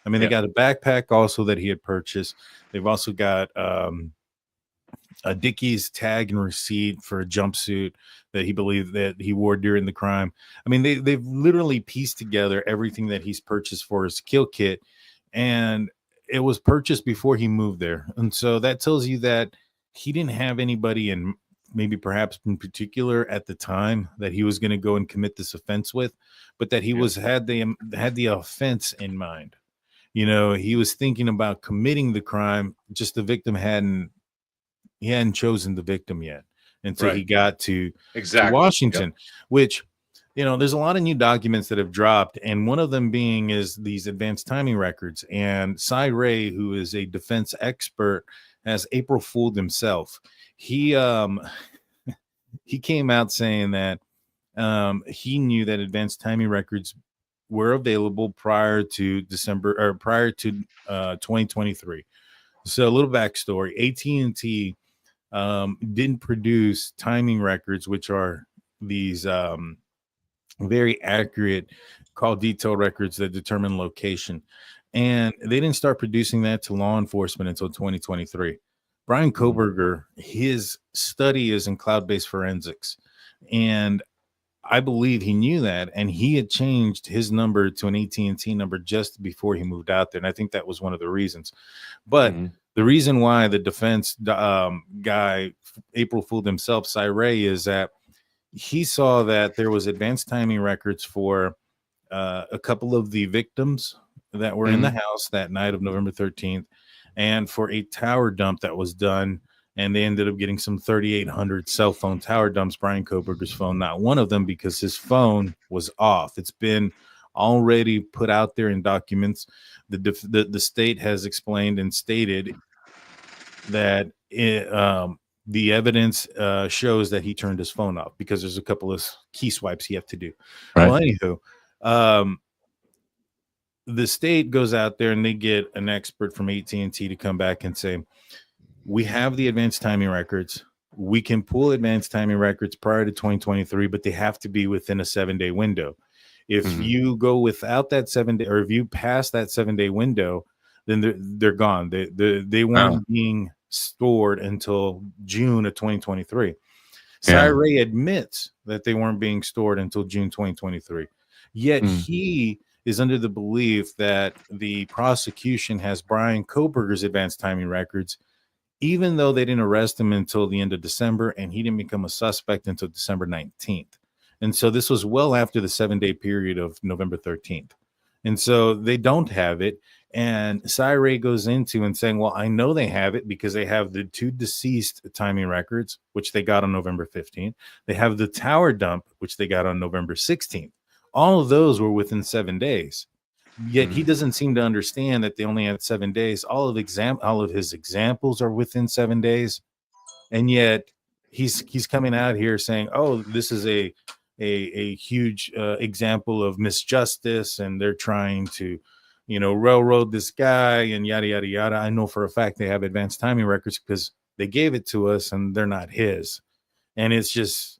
I mean, they got a backpack also that he had purchased. They've also got a Dickies tag and receipt for a jumpsuit that he believed that he wore during the crime. I mean, they've literally pieced together everything that he's purchased for his kill kit, and it was purchased before he moved there. And so that tells you that he didn't have anybody in, maybe perhaps in particular at the time, that he was going to go and commit this offense with, but that he had the offense in mind. He was thinking about committing the crime, just the victim hadn't chosen the victim yet until he got to Washington, which there's a lot of new documents that have dropped, and one of them being is these advanced timing records. And Cy Ray, who is a defense expert, has April fooled himself. He he came out saying that he knew that advanced timing records were available prior to 2023. So a little backstory: AT&T didn't produce timing records, which are these very accurate call detail records that determine location, and they didn't start producing that to law enforcement until 2023. Bryan Kohberger, his study is in cloud-based forensics, and I believe he knew that, and he had changed his number to an AT&T number just before he moved out there, and I think that was one of the reasons. But the reason why the defense guy April fooled himself, Cy Ray, is that he saw that there was advanced timing records for a couple of the victims that were in the house that night of November 13th, and for a tower dump that was done. And they ended up getting some 3,800 cell phone tower dumps, Bryan Kohberger's phone, not one of them, because his phone was off. It's been already put out there in documents. The state has explained and stated that the evidence shows that he turned his phone off because there's a couple of key swipes he had to do. Right. Well, anywho, the state goes out there and they get an expert from AT&T to come back and say, we have the advanced timing records. We can pull advanced timing records prior to 2023, but they have to be within a 7-day window. If you go without that 7 day, or if you pass that 7-day window, then they're gone. They weren't being stored until June of 2023. Cy Ray admits that they weren't being stored until June 2023. Yet he is under the belief that the prosecution has Bryan Kohberger's advanced timing records, even though they didn't arrest him until the end of December, and he didn't become a suspect until December 19th. And so this was well after the 7-day period of November 13th. And so they don't have it. And Cy Ray goes into and saying, well, I know they have it because they have the 2 deceased timing records, which they got on November 15th. They have the tower dump, which they got on November 16th. All of those were within 7 days. Yet he doesn't seem to understand that they only had 7 days. All of his examples are within 7 days, and yet he's coming out here saying, "Oh, this is a huge example of misjustice, and they're trying to, railroad this guy and yada yada yada." I know for a fact they have advanced timing records because they gave it to us, and they're not his. And it's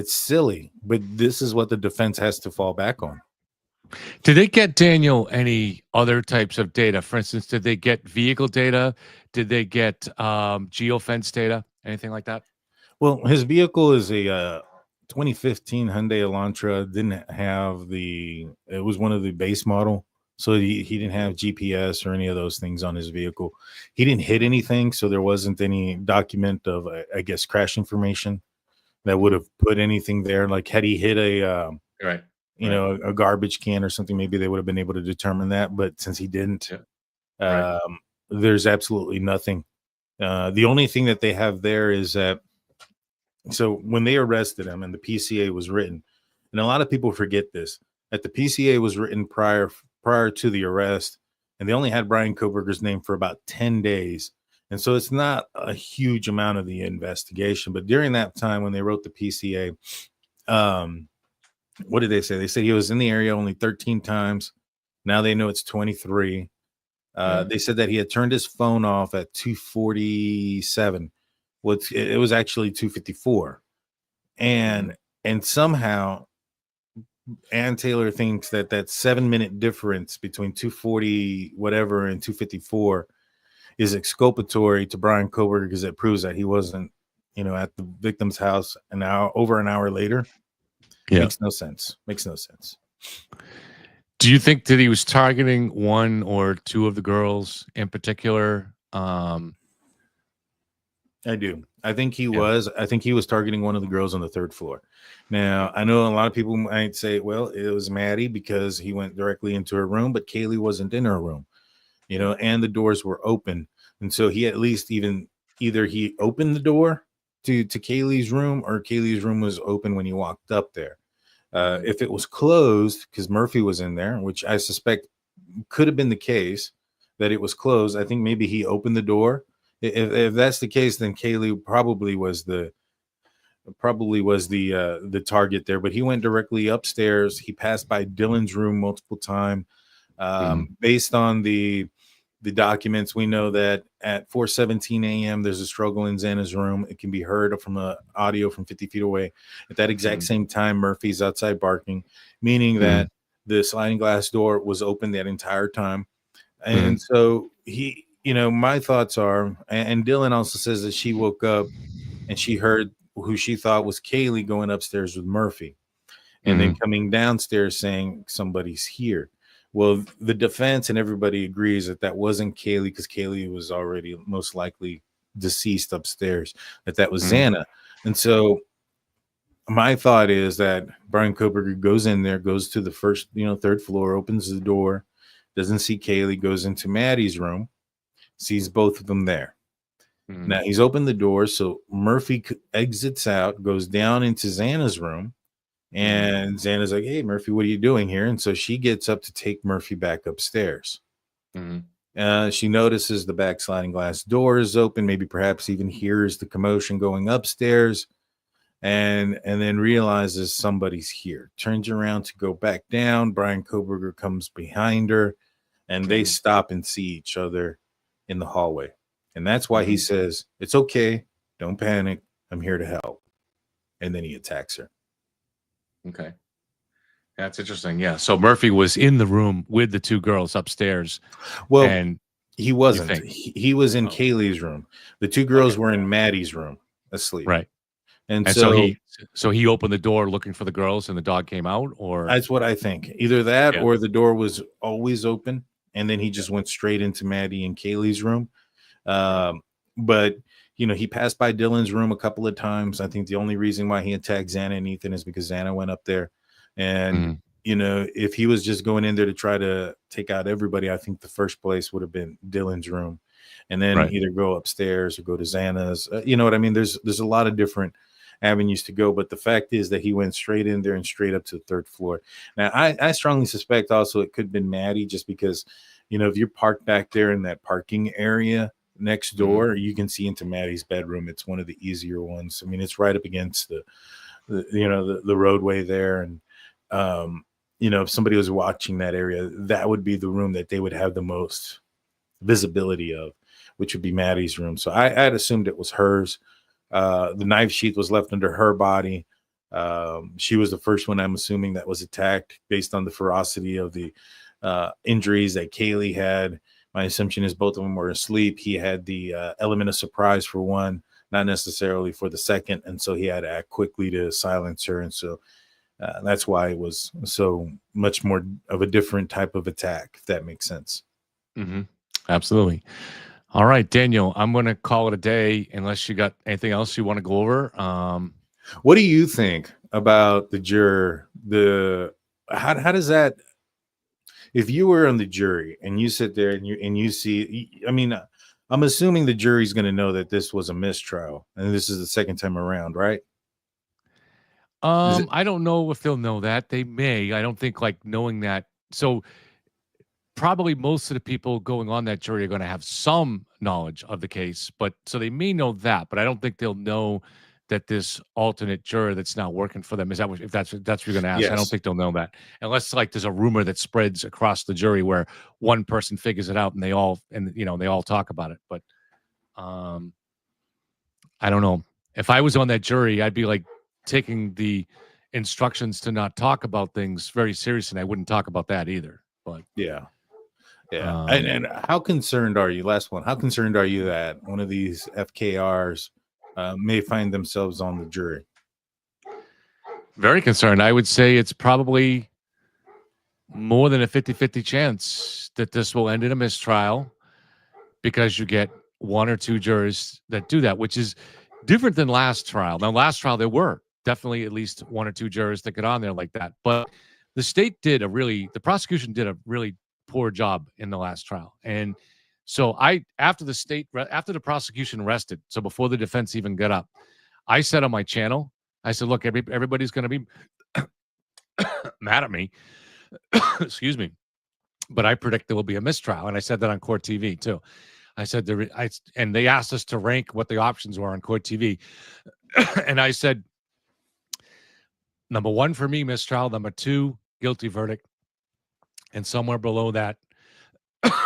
silly, but this is what the defense has to fall back on. Did they get, Daniel, any other types of data? For instance, did they get vehicle data? Did they get geofence data? Anything like that? Well, his vehicle is a 2015 Hyundai Elantra. Didn't have it was one of the base model. So he didn't have GPS or any of those things on his vehicle. He didn't hit anything. So there wasn't any document of, I guess, crash information that would have put anything there. Like had he hit a garbage can or something, maybe they would have been able to determine that. But since he didn't, there's absolutely nothing. The only thing that they have there is that, so when they arrested him and the PCA was written, and a lot of people forget this, that the PCA was written prior to the arrest, and they only had Bryan Kohberger's name for about 10 days. And so it's not a huge amount of the investigation. But during that time when they wrote the PCA, what did they say? They said he was in the area only 13 times. Now they know it's 23. They said that he had turned his phone off at 2:47. It was actually 2:54. And somehow Ann Taylor thinks that 7-minute difference between 2:40 whatever and 2:54 is exculpatory to Bryan Kohberger because it proves that he wasn't, at the victim's house over an hour later. Makes no sense. Do you think that he was targeting one or two of the girls in particular? I do. I think he was. I think he was targeting one of the girls on the 3rd floor. Now, I know a lot of people might say, well, it was Maddie because he went directly into her room, but Kaylee wasn't in her room, and the doors were open. And so he at least either he opened the door to Kaylee's room, or Kaylee's room was open when he walked up there. If it was closed, because Murphy was in there, which I suspect could have been the case, that it was closed, I think maybe he opened the door. If that's the case, then Kaylee probably was the target there. But he went directly upstairs. He passed by Dylan's room multiple times. Based on the documents, we know that at 4:17 a.m. there's a struggle in Xana's room. It can be heard from audio from 50 feet away. At that exact same time, Murphy's outside barking, meaning that the sliding glass door was open that entire time. And so he, my thoughts are, and Dylan also says that she woke up and she heard who she thought was Kaylee going upstairs with Murphy, and then coming downstairs saying somebody's here. Well, the defense and everybody agrees that wasn't Kaylee, because Kaylee was already most likely deceased upstairs, that was Xana. And so my thought is that Bryan Kohberger goes in there, goes to the first, third floor, opens the door, doesn't see Kaylee, goes into Maddie's room, sees both of them there. Now he's opened the door, so Murphy exits out, goes down into Xana's room. And Xana's like, hey, Murphy, what are you doing here? And so she gets up to take Murphy back upstairs. She notices the back sliding glass door is open, maybe perhaps even hears the commotion going upstairs, and then realizes somebody's here. Turns around to go back down. Bryan Kohberger comes behind her, and they stop and see each other in the hallway. And that's why he says, it's okay, don't panic, I'm here to help. And then he attacks her. Okay. That's interesting. Yeah. So Murphy was in the room with the two girls upstairs. Well, and he wasn't. He was in Kaylee's room. The two girls were in Maddie's room asleep. Right. And so he opened the door looking for the girls and the dog came out, or that's what I think. Either that or the door was always open and then he just went straight into Maddie and Kaylee's room. But he passed by Dylan's room a couple of times. I think the only reason why he attacked Xana and Ethan is because Xana went up there. And, if he was just going in there to try to take out everybody, I think the first place would have been Dylan's room. And then either go upstairs or go to Xana's. You know what I mean? There's a lot of different avenues to go. But the fact is that he went straight in there and straight up to the third floor. Now, I strongly suspect also it could have been Maddie, just because, if you're parked back there in that parking area next door, you can see into Maddie's bedroom. It's one of the easier ones. I mean, it's right up against the roadway there. And, if somebody was watching that area, that would be the room that they would have the most visibility of, which would be Maddie's room. So I had assumed it was hers. The knife sheath was left under her body. She was the first one, I'm assuming, that was attacked based on the ferocity of the injuries that Kaylee had. My assumption is both of them were asleep. He had the element of surprise for one, not necessarily for the second. And so he had to act quickly to silence her. And so that's why it was so much more of a different type of attack, if that makes sense. Absolutely. All right, Daniel, I'm going to call it a day unless you got anything else you want to go over. What do you think about the juror? How does that, if you were on the jury and you sit there and you see, I mean, I'm assuming the jury's going to know that this was a mistrial and this is the second time around, right? I don't know if they'll know that. They may. I don't think knowing that. So probably most of the people going on that jury are going to have some knowledge of the case, but so they may know that, but I don't think they'll know that this alternate juror that's not working for them, is that if that's what you're going to ask? Yes. I don't think they'll know that unless there's a rumor that spreads across the jury where one person figures it out and they all talk about it. But I don't know. If I was on that jury, I'd be taking the instructions to not talk about things very seriously, and I wouldn't talk about that either. But yeah. And how concerned are you? Last one. How concerned are you that one of these FKRs may find themselves on the jury? Very concerned. I would say it's probably more than a 50-50 chance that this will end in a mistrial, because you get one or two jurors that do that, which is different than last trial. Now, last trial, there were definitely at least one or two jurors that got on there like that. But the prosecution did a really poor job in the last trial. And so after the prosecution rested, so before the defense even got up, I said on my channel, I said, look, everybody's going to be mad at me. Excuse me. But I predict there will be a mistrial. And I said that on Court TV too. I said, and they asked us to rank what the options were on Court TV. And I said, number 1 for me, mistrial. Number 2, guilty verdict. And somewhere below that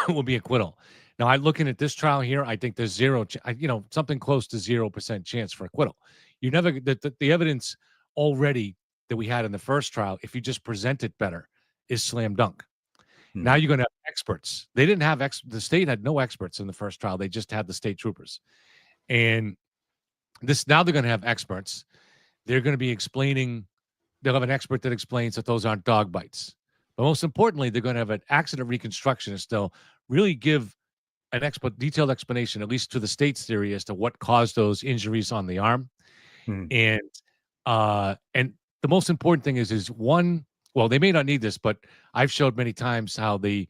will be acquittal. Now, I'm looking at this trial here. I think there's something close to 0% chance for acquittal. You never, the evidence already that we had in the first trial, if you just present it better, is slam dunk. Now you're going to have experts. They didn't have the state had no experts in the first trial. They just had the state troopers. And now they're going to have experts. They're going to be explaining. They'll have an expert that explains that those aren't dog bites. But most importantly, they're going to have an accident reconstructionist still really give an detailed explanation, at least to the state's theory, as to what caused those injuries on the arm. And the most important thing is one. Well, they may not need this, but I've showed many times how the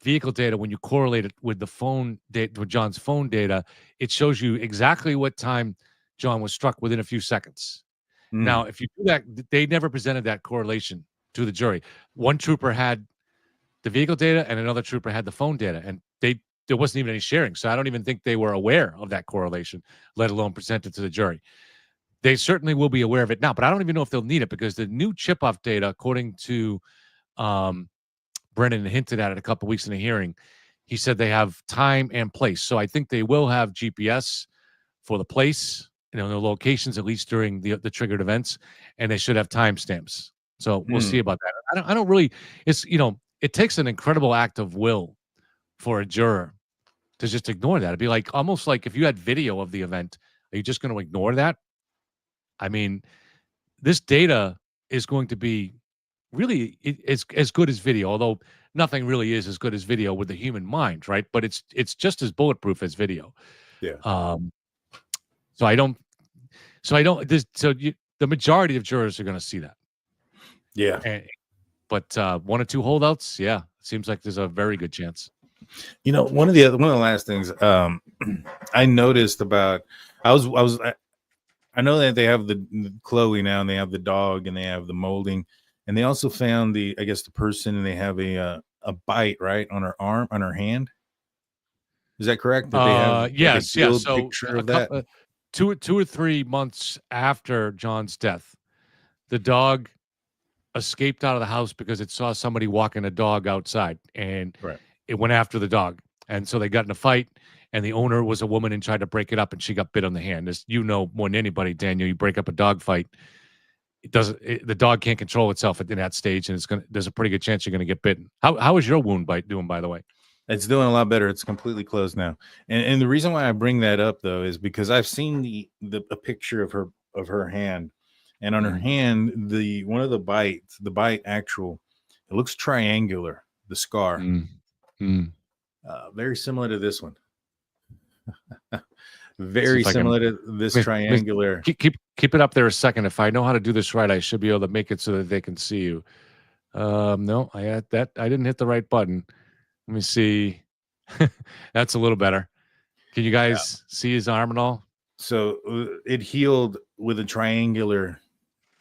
vehicle data, when you correlate it with the phone data, with John's phone data, it shows you exactly what time John was struck within a few seconds. Now, if you do that, they never presented that correlation to the jury. One trooper had the vehicle data and another trooper had the phone data, and there wasn't even any sharing. So I don't even think they were aware of that correlation, let alone present it to the jury. They certainly will be aware of it now, but I don't even know if they'll need it because the new chip-off data, according to Brennan hinted at it a couple weeks in a hearing, he said they have time and place. So I think they will have GPS for the place, the locations, at least during the triggered events, and they should have timestamps. So we'll see about that. I don't really, it takes an incredible act of will for a juror to just ignore that. It'd be like almost like if you had video of the event, are you just going to ignore that? I mean, this data is going to be really as good as video, although nothing really is as good as video with the human mind, right? But it's just as bulletproof as video. Yeah. The majority of jurors are going to see that. Yeah. But 1 or 2 holdouts, yeah, seems like there's a very good chance. One of the last things I noticed about, I know that they have the Chloe now, and they have the dog, and they have the molding, and they also found the person, and they have a bite right on her arm, on her hand. Is that correct? That they have yes. So picture of that. 2 or 3 months after John's death, the dog escaped out of the house because it saw somebody walking a dog outside, and it went after the dog, and so they got in a fight. And the owner was a woman and tried to break it up, and she got bit on the hand. As you know more than anybody, Daniel, you break up a dog fight, the dog can't control itself in that stage, and there's a pretty good chance you're going to get bitten. How is your wound doing, by the way? It's doing a lot better. It's completely closed now. And the reason why I bring that up though is because I've seen a picture of her hand, and on her hand, one of the bites, it looks triangular. The scar, very similar to this one. Very similar to this triangular. Keep it up there a second. If I know how to do this right, I should be able to make it so that they can see you. No, I had that. I didn't hit the right button. Let me see. That's a little better. Can you guys see his arm and all? So it healed with a triangular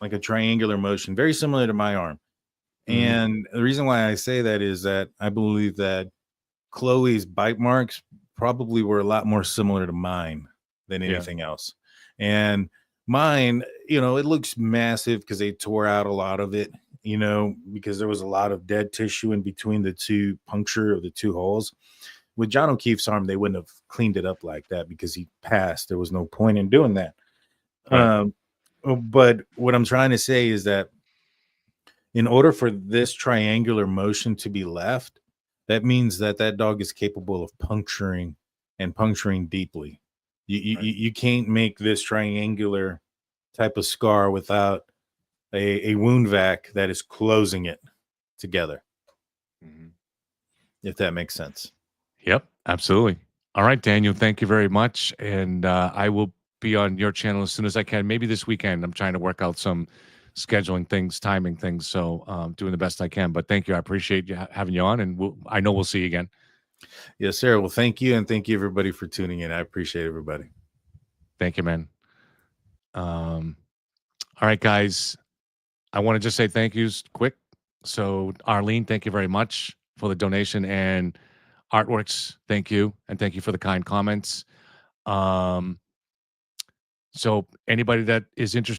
motion, very similar to my arm. And the reason why I say that is that I believe that Chloe's bite marks probably were a lot more similar to mine than anything else. And mine, it looks massive because they tore out a lot of it, because there was a lot of dead tissue in between the two puncture of the 2 holes. With John O'Keefe's arm, they wouldn't have cleaned it up like that because he passed. There was no point in doing that. Right. But what I'm trying to say is that in order for this triangular motion to be left, that means that dog is capable of puncturing deeply. You can't make this triangular type of scar without a wound vac that is closing it together. If that makes sense. Yep, absolutely. All right, Daniel, thank you very much. And I will be on your channel as soon as I can. Maybe this weekend. I'm trying to work out some scheduling things, timing things. So doing the best I can. But thank you. I appreciate you having you on. And I know we'll see you again. Yes, sir. Well, thank you. And thank you, everybody, for tuning in. I appreciate everybody. Thank you, man. All right, guys. I want to just say thank yous quick. So Arlene, thank you very much for the donation, and Artworks, thank you, and thank you for the kind comments. So anybody that is interested